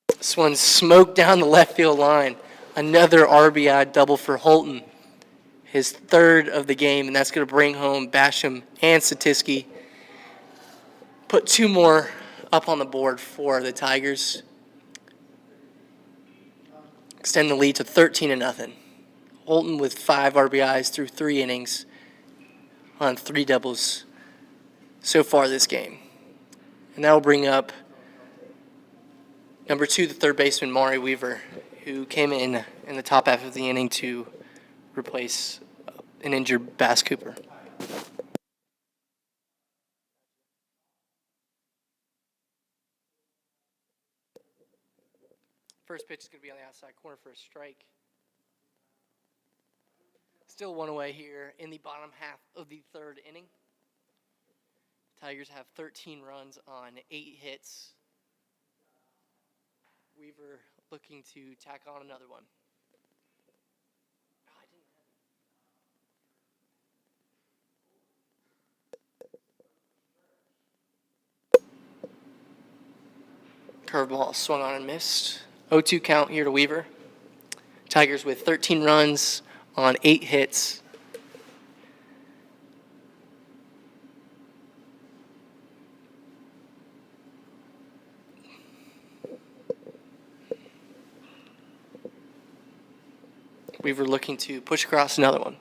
This one smoked down the left field line. Another RBI double for Holton. His third of the game, and that's going to bring home Basham and Satiski. Put 2 more up on the board for the Tigers. Extend the lead to 13-0. Holton with 5 RBIs through 3 innings on 3 doubles so far this game. And that will bring up number 2, the third baseman, Maury Weaver, who came in the top half of the inning to replace an injured Bass Cooper. First pitch is going to be on the outside corner for a strike. Still 1 away here in the bottom half of the 3rd inning. Tigers have 13 runs on 8 hits. Weaver looking to tack on another one. Curveball swung on and missed. 0-2 count here to Weaver. Tigers with 13 runs on 8 hits. Weaver looking to push across another one.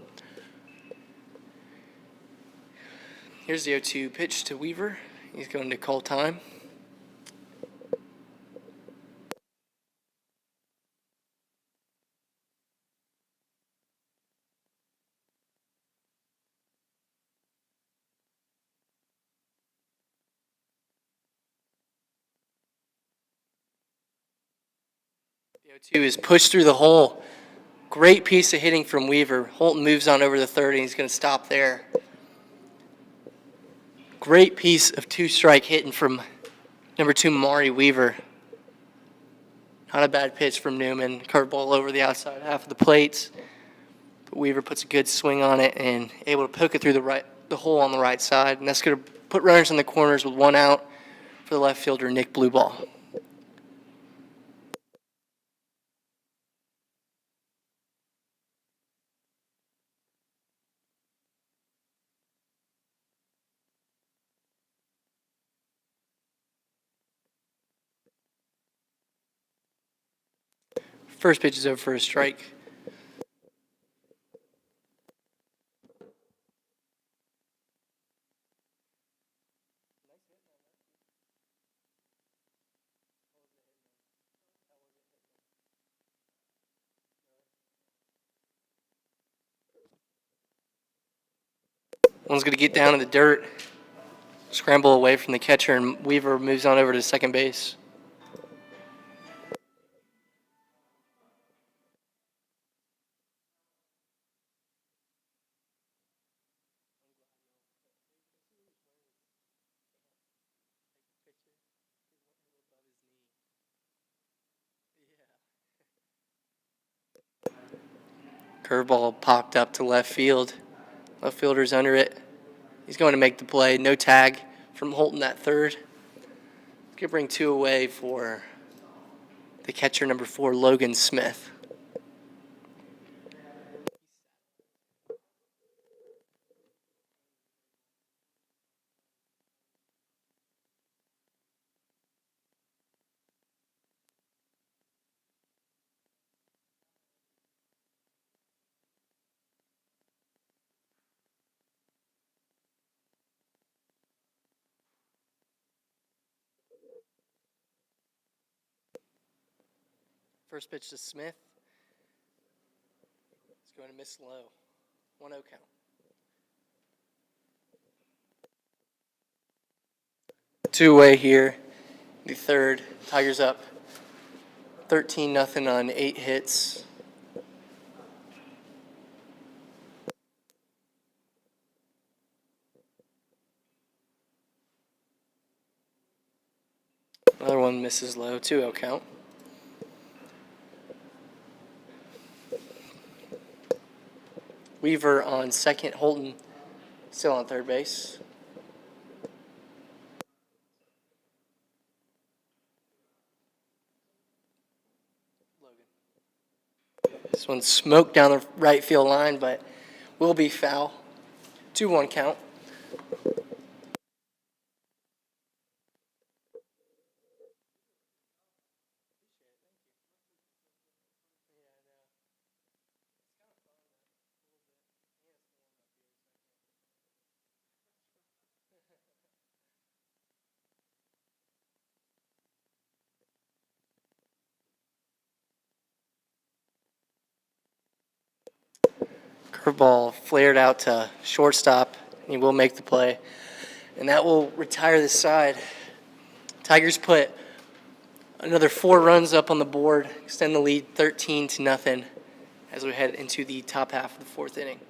Here's the 0-2 pitch to Weaver. He's going to call time. The 0-2 is pushed through the hole. Great piece of hitting from Weaver. Holton moves on over to third, and he's going to stop there. Great piece of 2-strike hitting from number 2, Maury Weaver. Not a bad pitch from Newman. Curveball over the outside half of the plate. But Weaver puts a good swing on it and able to poke it through the hole on the right side. And that's going to put runners in the corners with 1 out for the left fielder, Nick Blueball. First pitch is over for a strike. One's going to get down in the dirt, scramble away from the catcher, and Weaver moves on over to second base. Curveball popped up to left field. Left fielder's under it. He's going to make the play. No tag from Holton at third. Could bring two away for the catcher, number 4, Logan Smith. First pitch to Smith. He's going to miss low. 1-0 count. Two-away here. The third. Tigers up 13-0 on 8 hits. Another one misses low. 2-0 count. Weaver on second. Holton still on third base. This one smoked down the right field line, but will be foul. 2-1 count. Curveball flared out to shortstop. He will make the play, and that will retire the side. Tigers put another 4 runs up on the board, extend the lead 13-0 as we head into the top half of the 4th inning.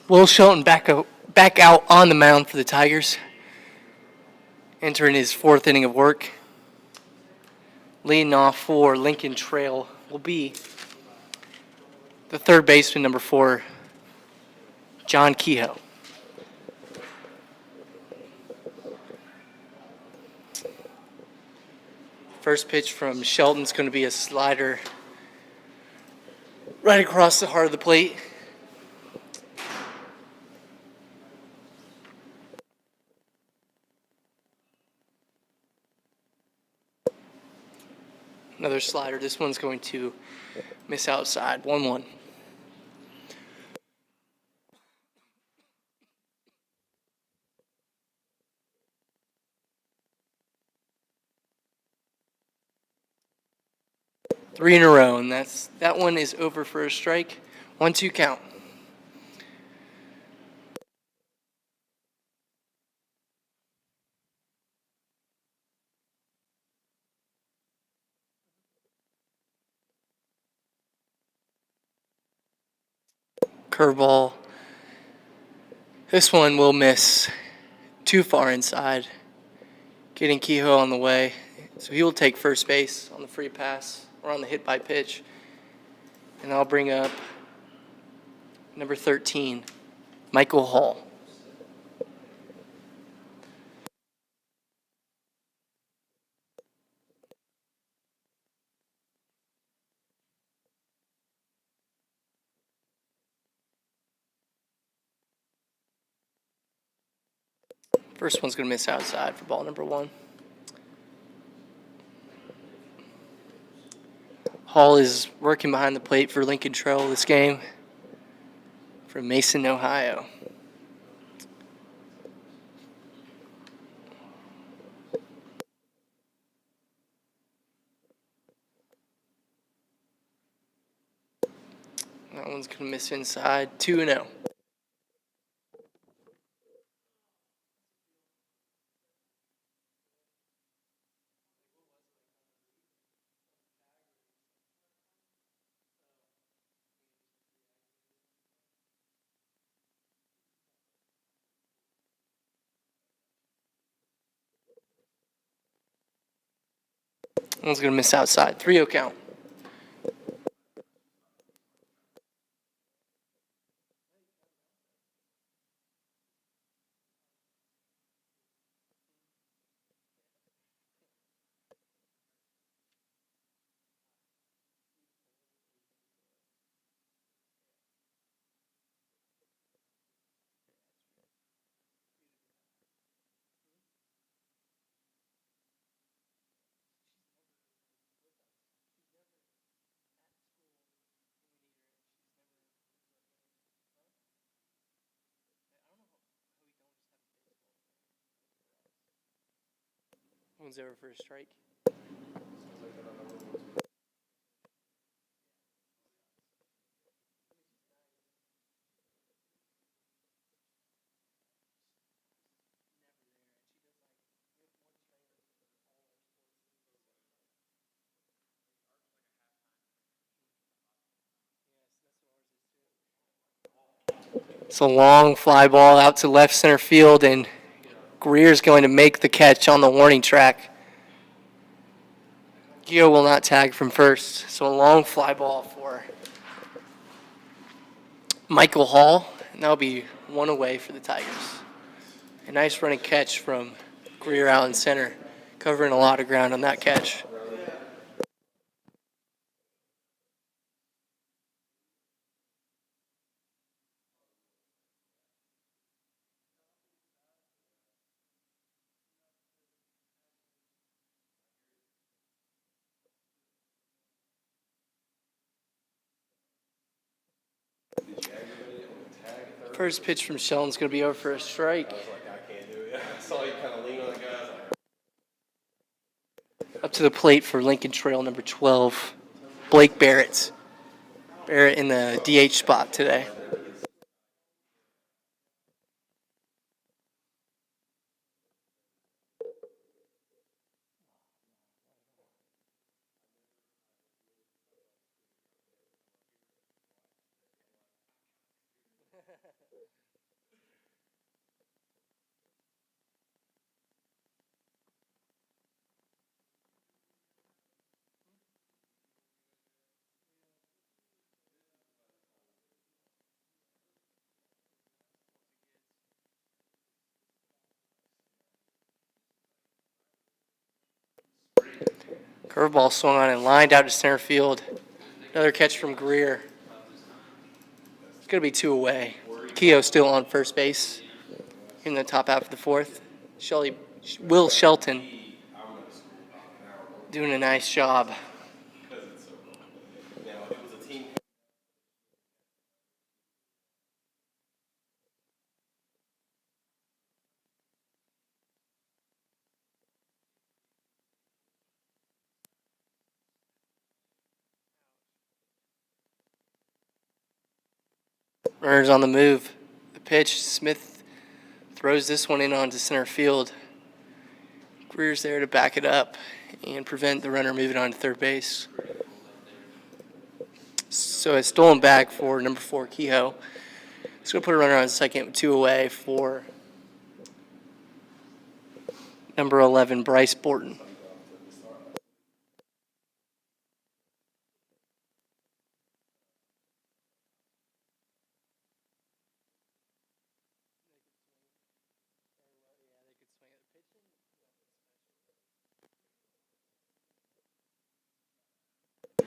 Will Shelton back out on the mound for the Tigers, entering his 4th inning of work. Leading off for Lincoln Trail will be the third baseman, number 4, John Kehoe. First pitch from Shelton's going to be a slider right across the heart of the plate. Another slider. This one's going to miss outside. 1-1. 3 in a row, and that one is over for a strike. 1-2 count. Curveball. This one will miss too far inside, getting Kehoe on the way. So he will take first base on the free pass or on the hit by pitch. And I'll bring up number 13, Michael Hall. First one's going to miss outside for ball number 1. Hall is working behind the plate for Lincoln Trail this game from Mason, Ohio. That one's going to miss inside, 2-0. One's going to miss outside, 3-0 count. One's over for a strike. It's a long fly ball out to left center field, and Greer's going to make the catch on the warning track. Gio will not tag from first, so a long fly ball for Michael Hall, and that'll be 1 away for the Tigers. A nice running catch from Greer out in center, covering a lot of ground on that catch. First pitch from Shelton's going to be over for a strike. Up to the plate for Lincoln Trail, number 12, Blake Barrett. Barrett in the DH spot today. Curveball swung on and lined out to center field. Another catch from Greer. It's going to be 2 away. Kehoe still on first base in the top half of the 4th. Will Shelton doing a nice job. Runners on the move. The pitch. Smith throws this one in onto center field. Greer's there to back it up and prevent the runner moving on to third base. So a stolen back for number 4, Kehoe. He's going to put a runner on second with 2 away for number 11, Bryce Borton.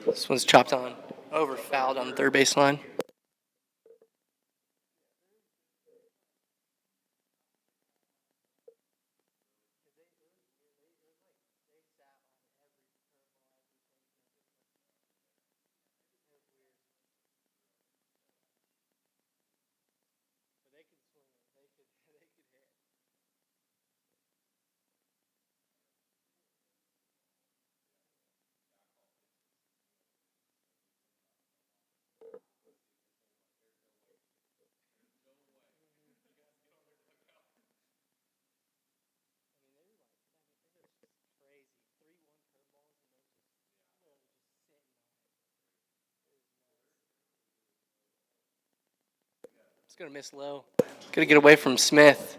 This one's chopped on, over fouled on the third baseline. It's going to miss low. Going to get away from Smith.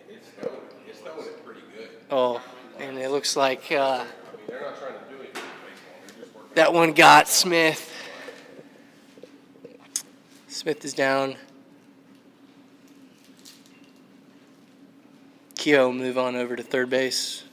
It's throwing it pretty good. Oh, and it looks like They're not trying to do anything with baseball. They're just working. that one got Smith. Smith is down. Kehoe move on over to third base.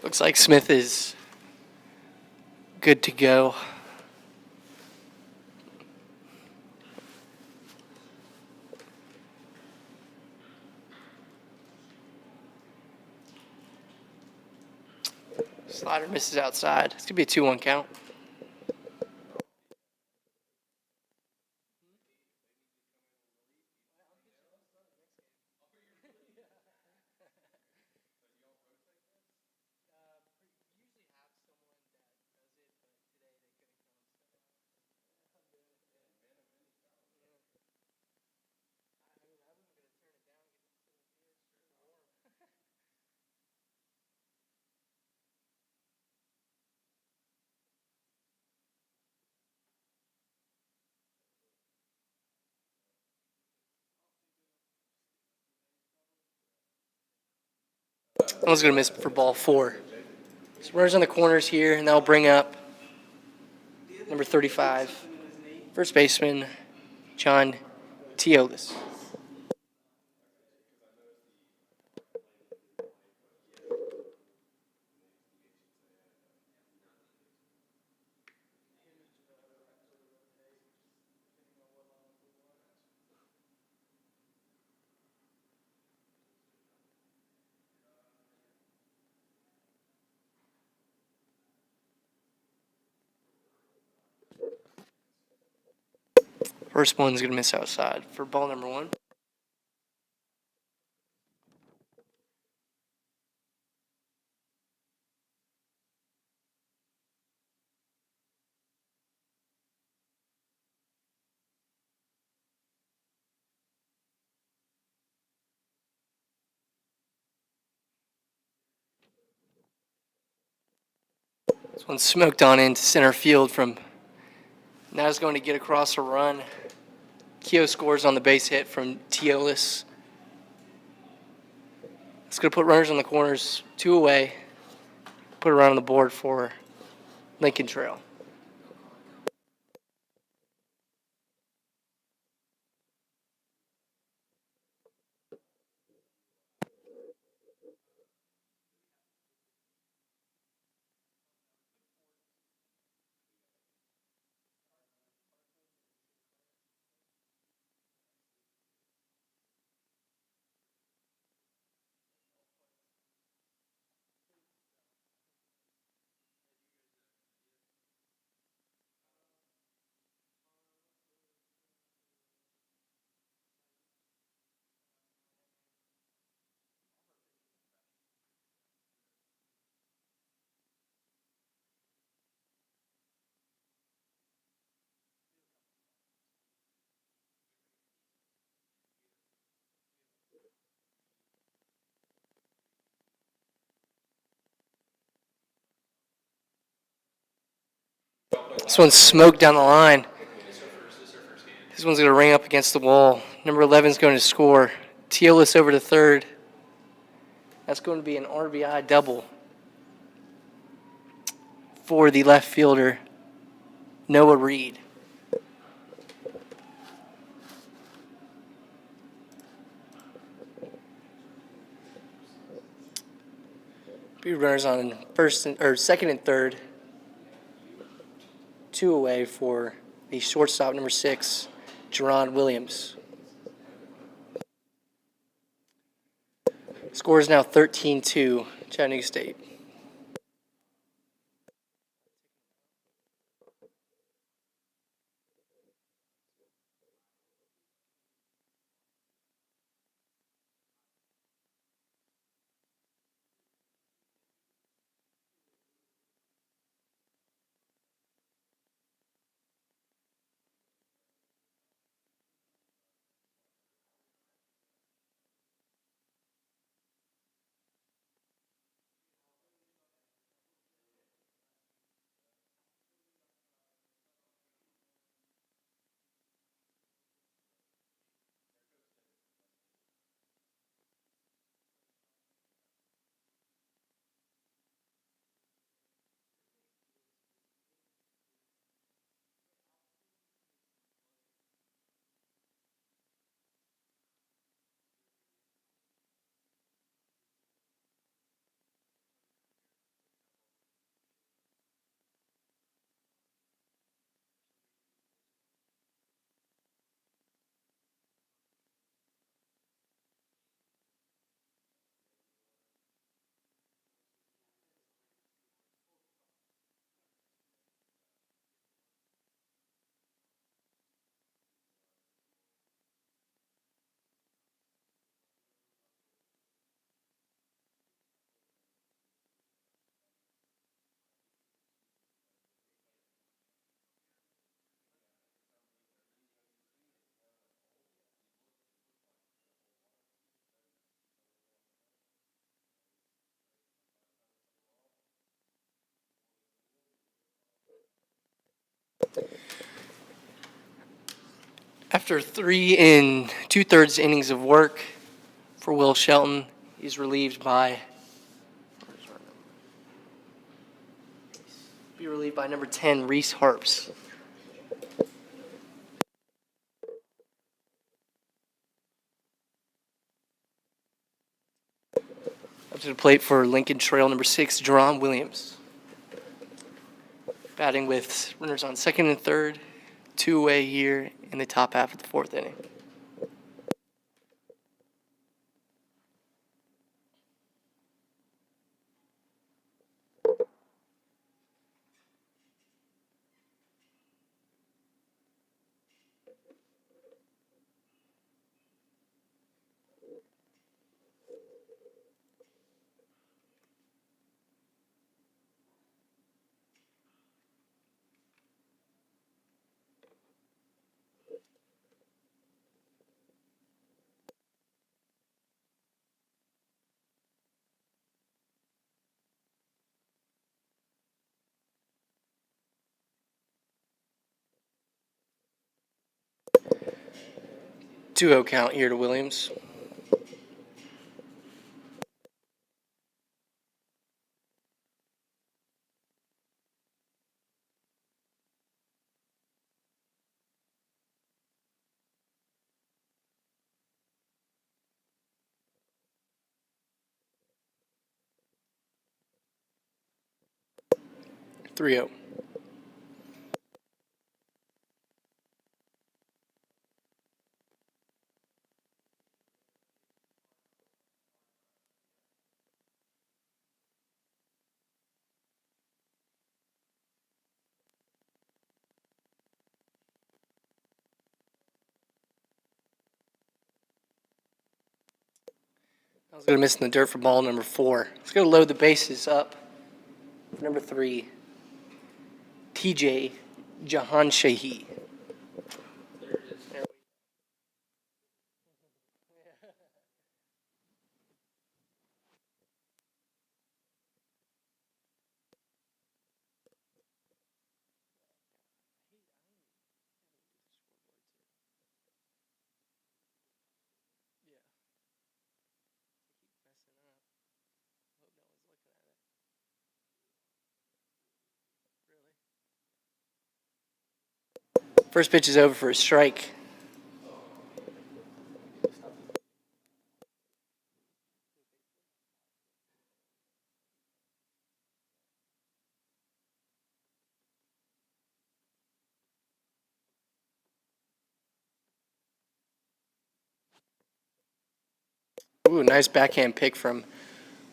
Looks like Smith is good to go. Slider misses outside. It's going to be a 2-1 count. That one's going to miss for ball 4. So runners on the corners here, and that'll bring up number 35, first baseman John Teolis. First one's going to miss outside for ball number 1. This one's smoked on into center field from now is going to get across a run. Kehoe scores on the base hit from Teolis. It's going to put runners on the corners, 2 away. Put a run on the board for Lincoln Trail. This one's smoked down the line. This one's going to ring up against the wall. Number 11 is going to score. Teolis over to third. That's going to be an RBI double for the left fielder, Noah Reed. Be runners on second and third. 2 away for the shortstop, number 6, Jerron Williams. Score is now 13-2, Chattanooga State. After 3 2/3 innings of work for Will Shelton, he's relieved by number 10, Reese Harps. Up to the plate for Lincoln Trail, number 6, Jerron Williams. Batting with runners on second and third, 2 away here in the top half of the 4th inning. Two-0 count here to Williams. Three 0. I was going to miss in the dirt for ball number 4. Let's go load the bases up. Number 3, TJ Jahanshahi. First pitch is over for a strike. Ooh, nice backhand pick from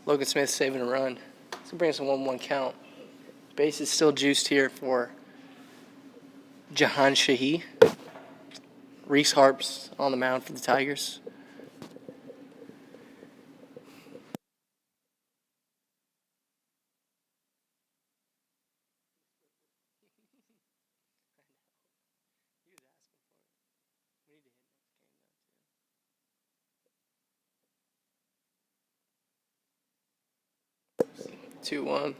Logan Smith, saving a run. It's going to bring us a 1-1 count. Base is still juiced here for Jahan Shahi. Reese Harps on the mound for the Tigers. Two one.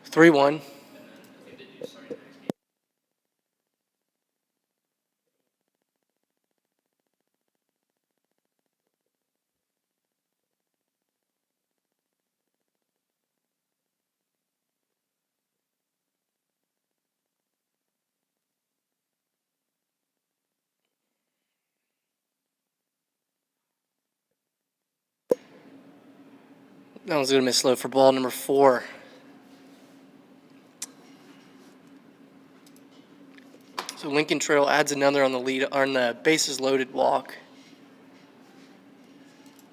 Three one. That one's going to miss low for ball number 4. So Lincoln Trail adds another on the lead on the bases loaded walk.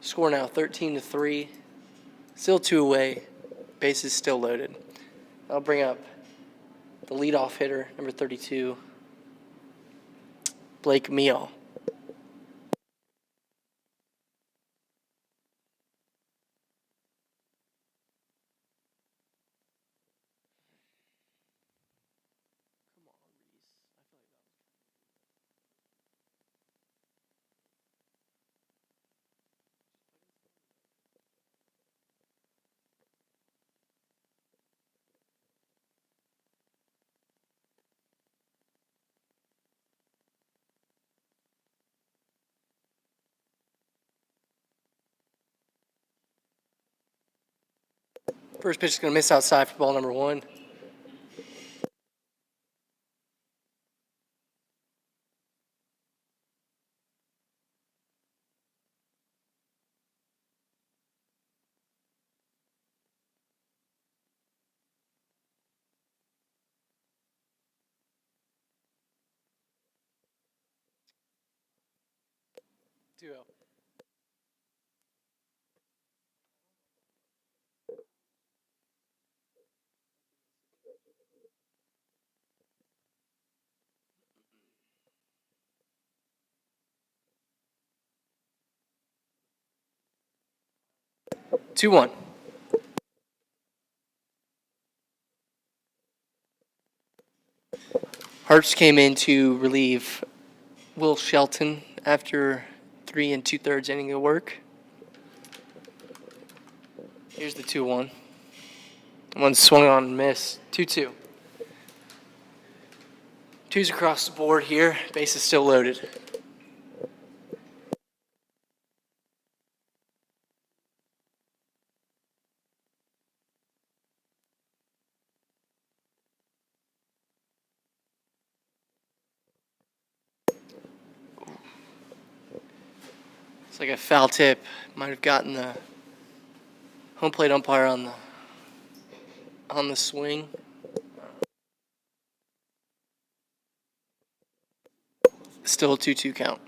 Score now 13-3. Still 2 away. Bases still loaded. I'll bring up the leadoff hitter, number 32, Blake Meal. First pitch is going to miss outside for ball number 1. Duo. Two one. Harps came in to relieve Will Shelton after 3 2/3 inning of work. Here's the 2-1. One swung on and missed. 2-2. Twos across the board here. Base is still loaded. It's like a foul tip. Might have gotten the home plate umpire on the swing. Still a 2-2 count.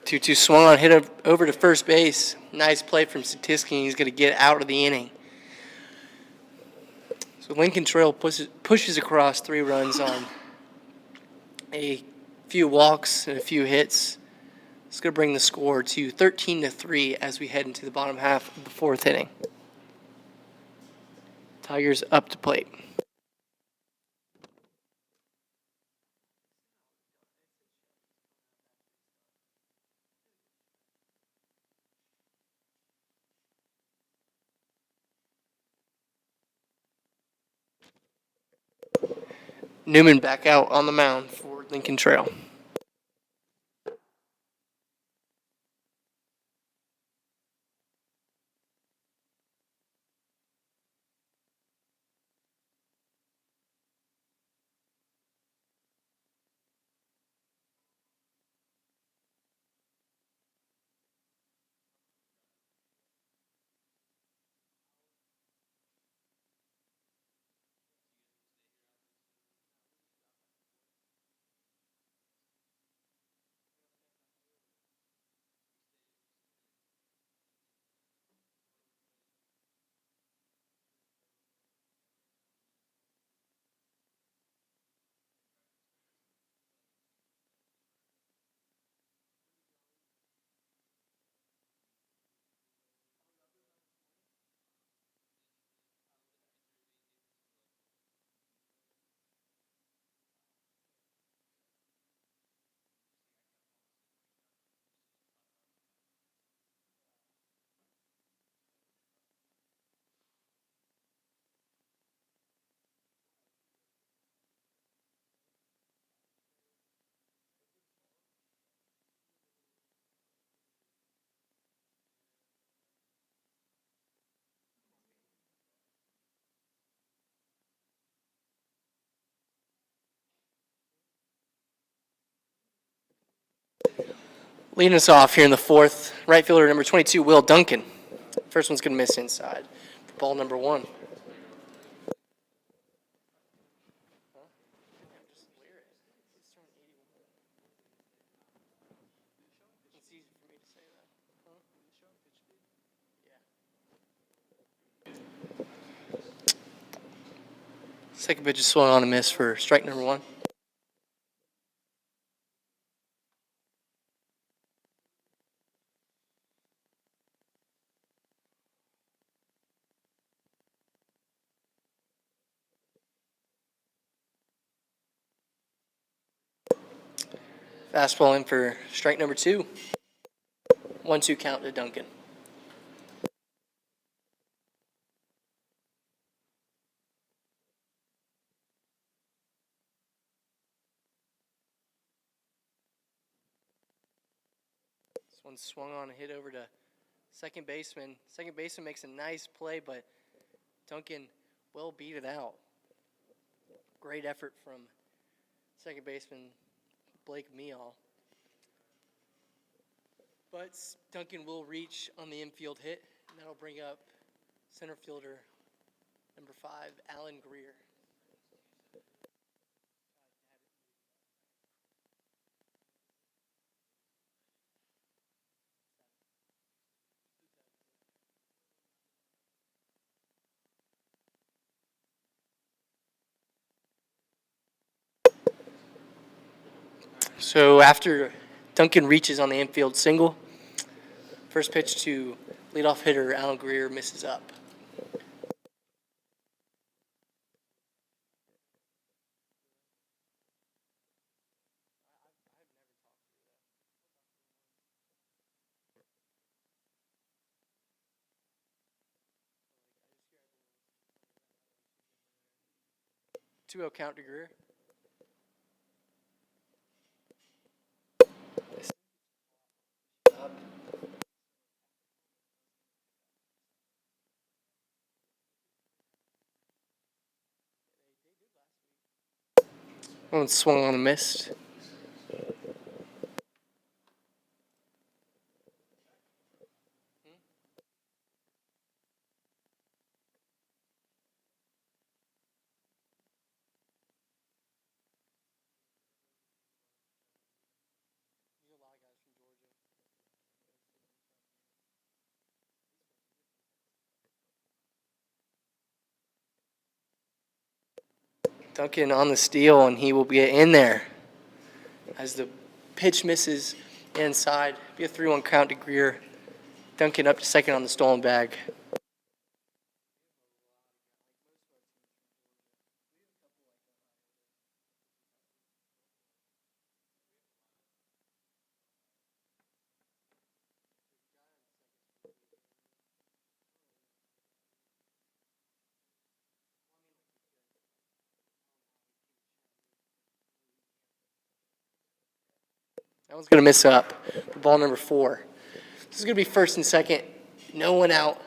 2-2 swung on, hit over to first base. Nice play from Statisky. He's going to get out of the inning. So Lincoln Trail pushes across 3 runs on a few walks and a few hits. It's going to bring the score to 13-3 as we head into the bottom half of the 4th inning. Tigers up to plate. Newman back out on the mound for Lincoln Trail. Leading us off here in the 4th, right fielder number 22, Will Duncan. First one's going to miss inside for ball number 1. Second pitch is swung on a miss for strike number 1. Fastball in for strike number 2. 1-2 count to Duncan. This one swung on, hit over to second baseman. Second baseman makes a nice play, but Duncan will beat it out. Great effort from second baseman Blake Meal. But Duncan will reach on the infield hit, and that'll bring up center fielder number 5, Alan Greer. So after Duncan reaches on the infield single, first pitch to leadoff hitter Alan Greer misses up. Two-0 count to Greer. One swung on and missed. Duncan on the steal, and he will be in there. As the pitch misses inside, be a 3-1 count to Greer. Duncan up to second on the stolen bag. That one's going to miss up for ball number 4. This is going to be first and second. No one out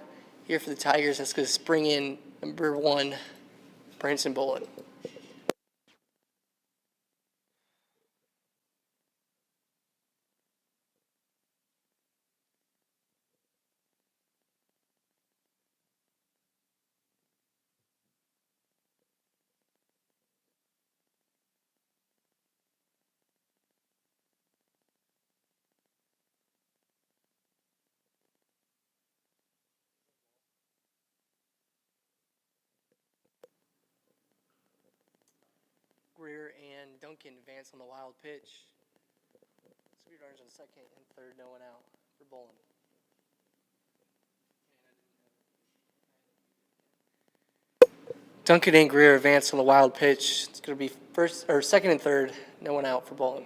here for the Tigers. That's going to spring in number 1, Branson Bullitt. Greer and Duncan advance on the wild pitch. Speed runners on second and third, no one out for Bolin. Duncan and Greer advance on the wild pitch. It's going to be second and third, no one out for Bolin.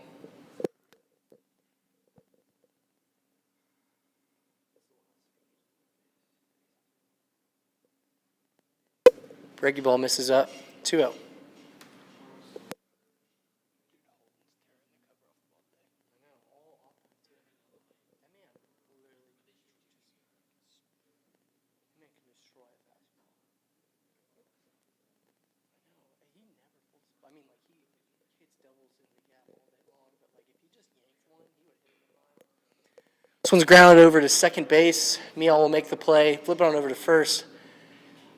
Breaky ball misses up, 2-0. This one's grounded over to second base. Meehl will make the play, flip it on over to first.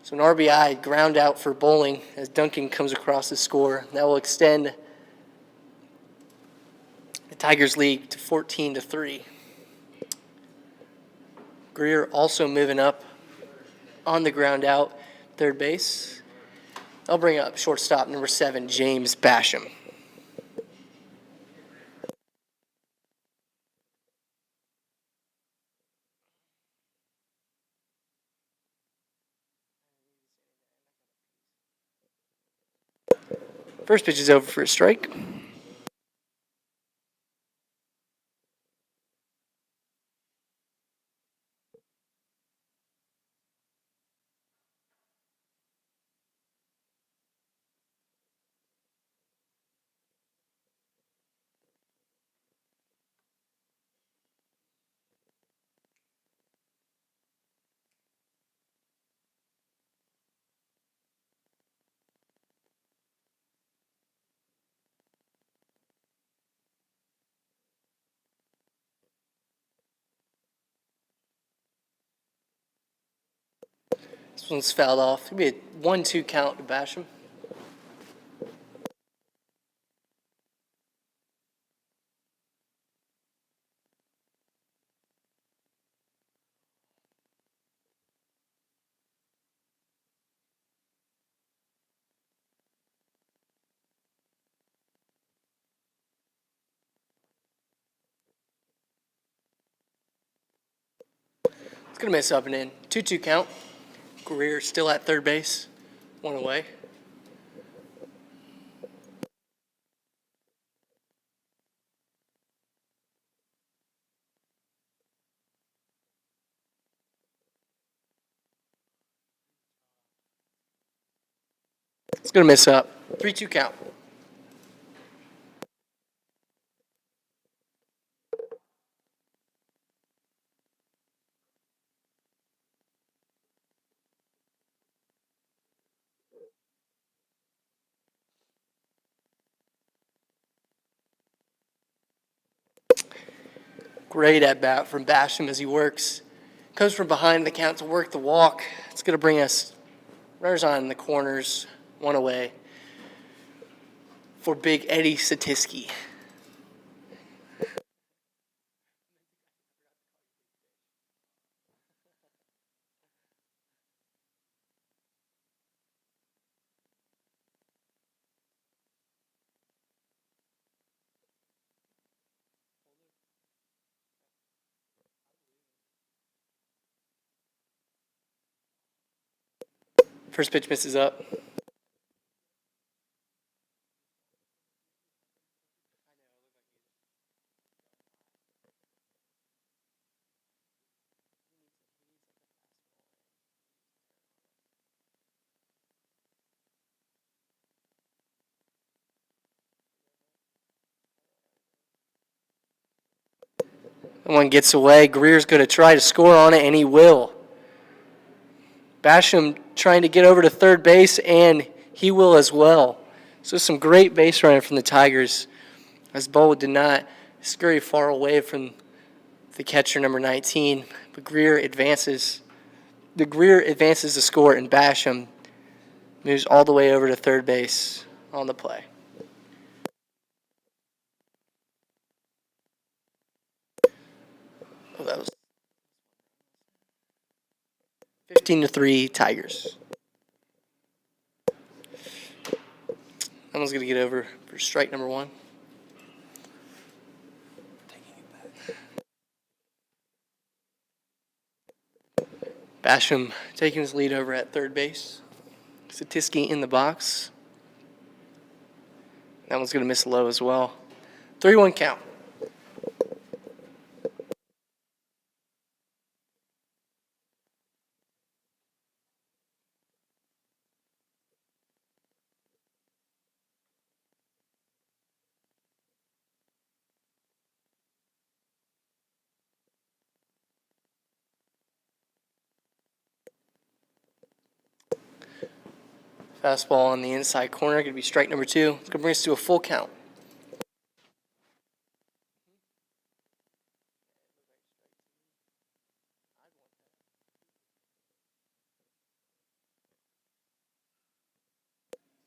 So an RBI ground out for Bowling as Duncan comes across the score. That will extend the Tigers' lead to 14-3. Greer also moving up on the ground out, third base. I'll bring up shortstop number 7, James Basham. First pitch is over for a strike. This one's fouled off. It'll be a 1-2 count to Basham. It's going to miss up and in. 2-2 count. Greer still at third base. One away. It's going to miss up. 3-2 count. Great at bat from Basham as he works. Comes from behind the count to work the walk. It's going to bring us runners on the corners, one away for Big Eddie Satisky. First pitch misses up. One gets away. Greer's going to try to score on it, and he will. Basham trying to get over to third base, and he will as well. So some great base running from the Tigers, as Bowl did not scurry far away from the catcher, number 19. But Greer advances. Greer advances the score, and Basham moves all the way over to third base on the play. Oh, that was 15-3 Tigers. That one's going to get over for strike number one. Basham taking his lead over at third base. Satiski in the box. That one's going to miss low as well. 3-1 count. Fastball on the inside corner, going to be strike number two. It's going to bring us to a full count.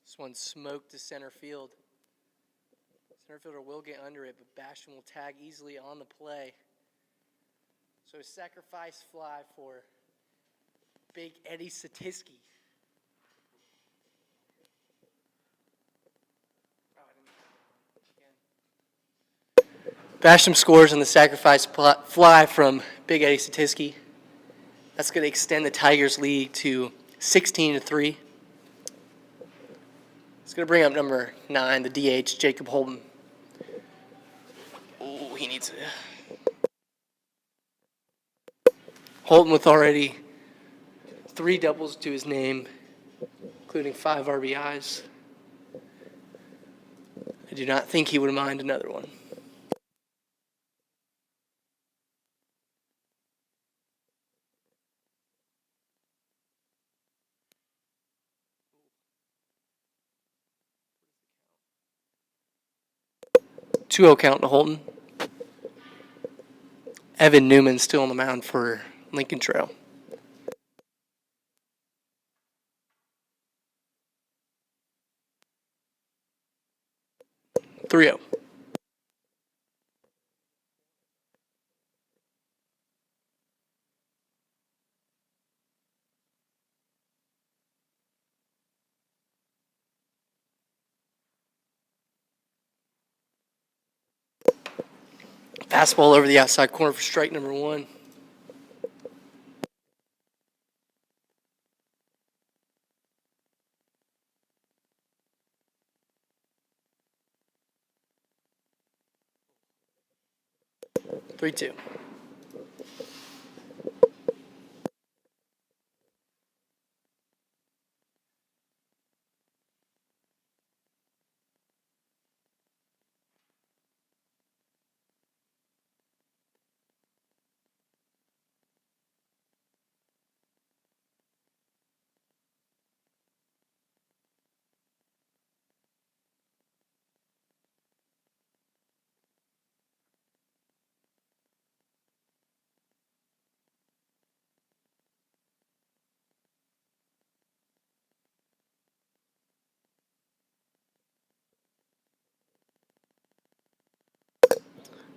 This one smoked to center field. Center fielder will get under it, but Basham will tag easily on the play. So a sacrifice fly for Big Eddie Satiski. Basham scores on the sacrifice fly from Big Eddie Satiski. That's going to extend the Tigers' lead to 16-3. It's going to bring up number 9, the DH, Jacob Holden. Oh, he needs it. Holden with already 3 doubles to his name, including 5 RBIs. I do not think he would mind another one. Two-0 count to Holton. Evan Newman still on the mound for Lincoln Trail. 3-0. Fastball over the outside corner for strike number one. 3-2.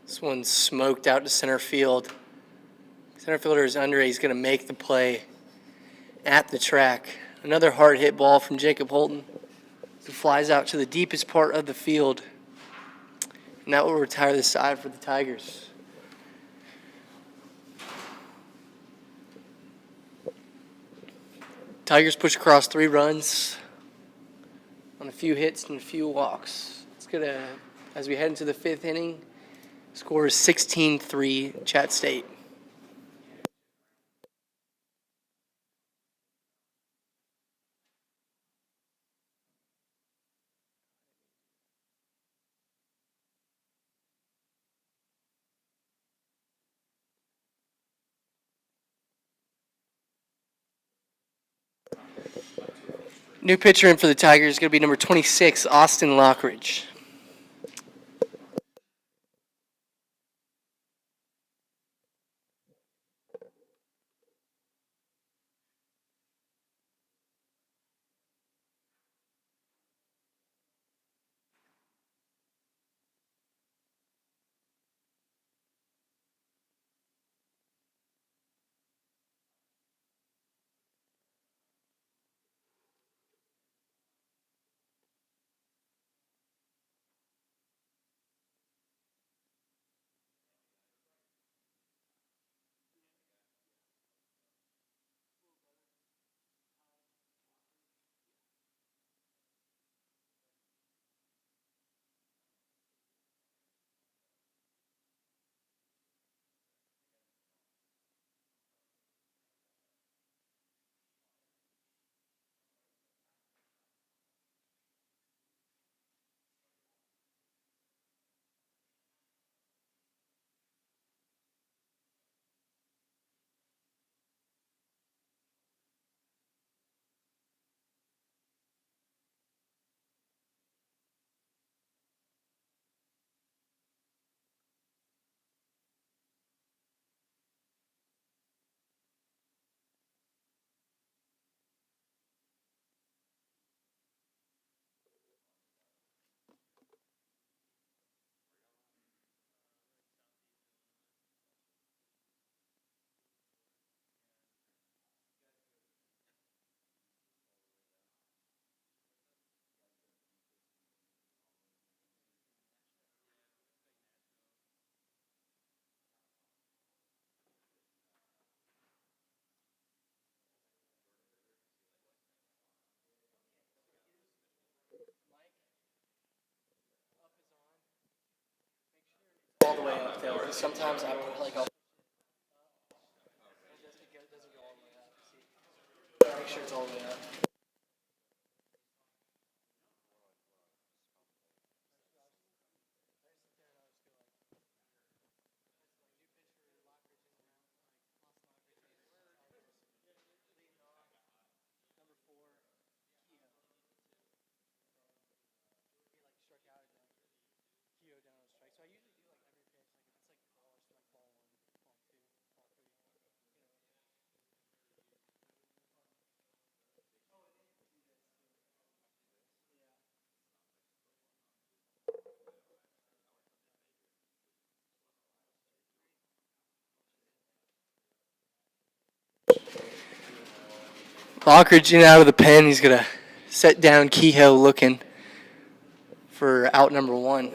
This one's smoked out to center field. Center fielder is under. He's going to make the play at the track. Another hard hit ball from Jacob Holton, who flies out to the deepest part of the field. And that will retire the side for the Tigers. Tigers push across 3 runs on a few hits and a few walks. It's gonna, as we head into the 5th inning, score is 16-3 Chatt State. New pitcher in for the Tigers is going to be number 26, Austin Lockridge. All the way up there. Sometimes I put like a. Make sure it's all the way up. Lockridge in out of the pen. He's going to set down Kehoe looking for out number 1.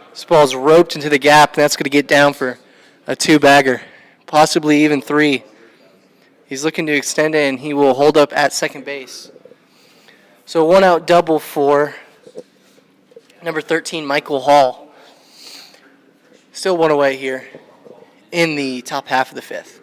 This ball's roped into the gap, and that's going to get down for a 2-bagger, possibly even 3. He's looking to extend it, and he will hold up at second base. So 1-out double for number 13, Michael Hall. Still 1 away here in the top half of the 5th.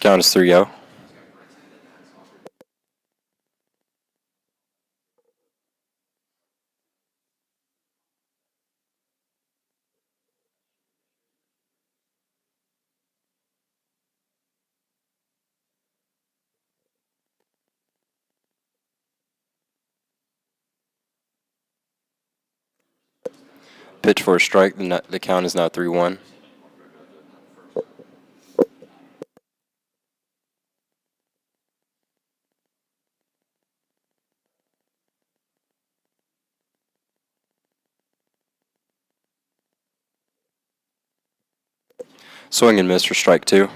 Count is 3-0. Pitch for a strike. The count is now 3-1. Swing and miss for strike 2.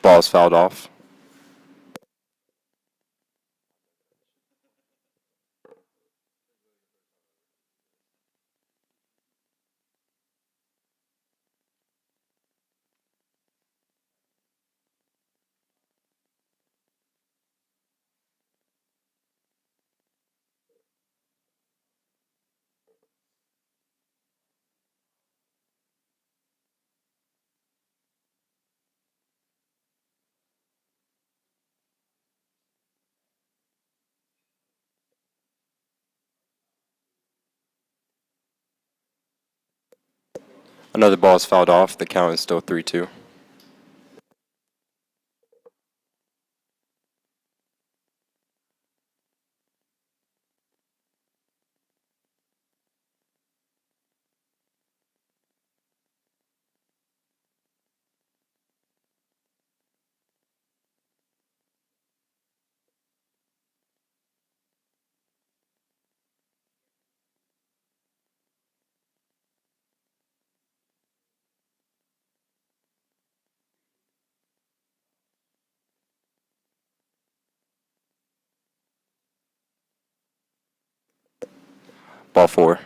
Ball is fouled off. Another ball is fouled off. The count is still 3-2. Ball 4.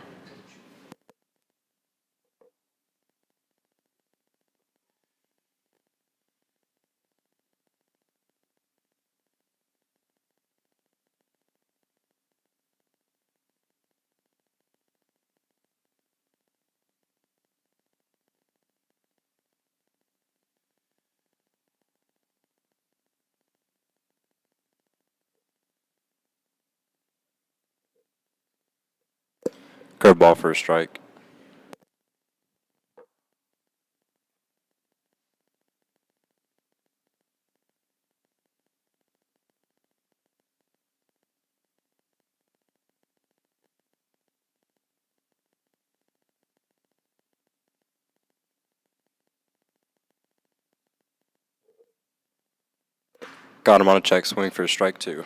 Curveball for a strike. Got him on a check swing for a strike 2.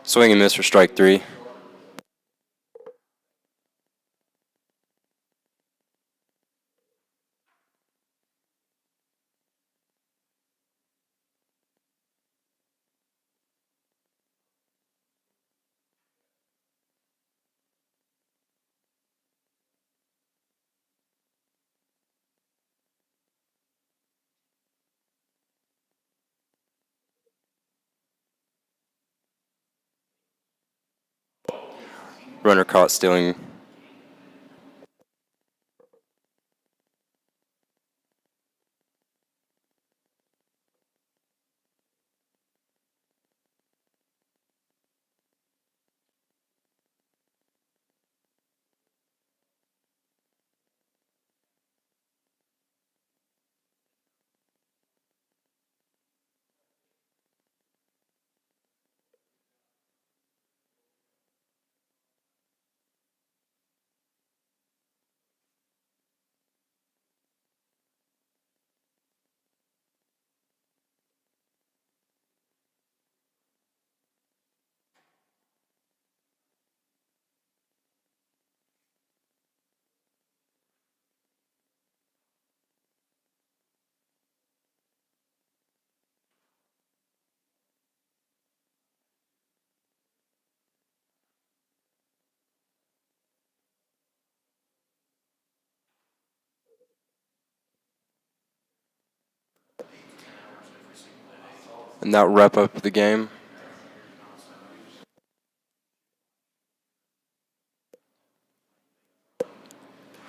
Swing and miss for strike 3. Runner caught stealing. And that wrap up the game.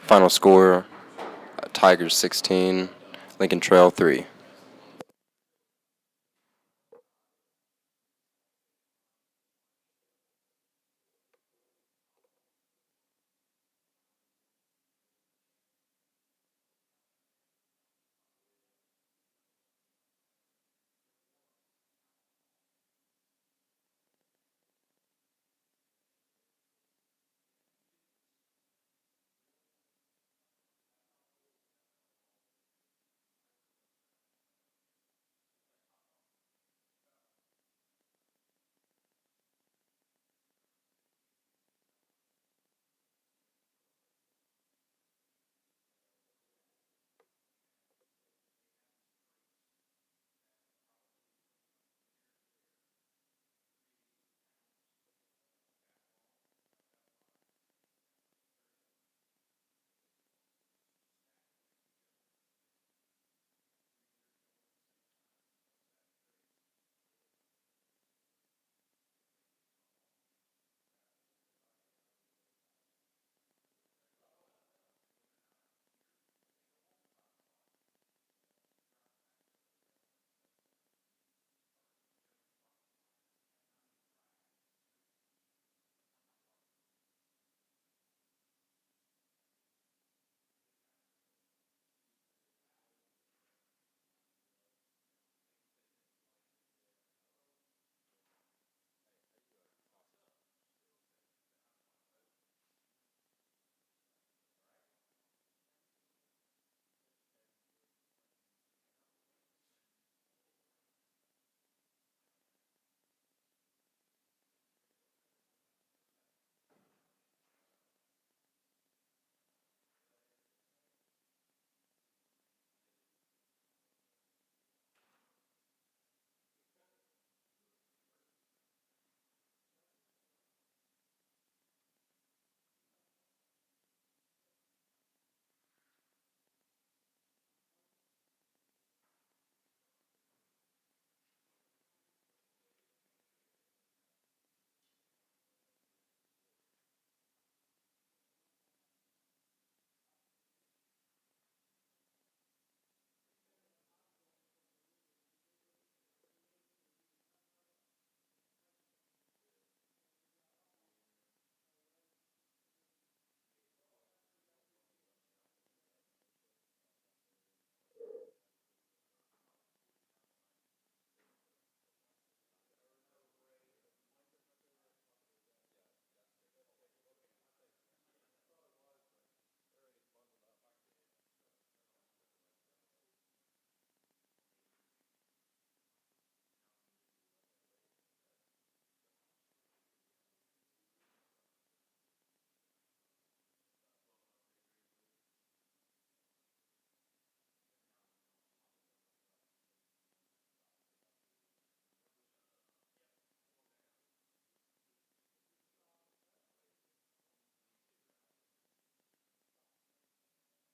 Final score, Tigers 16, Lincoln Trail 3.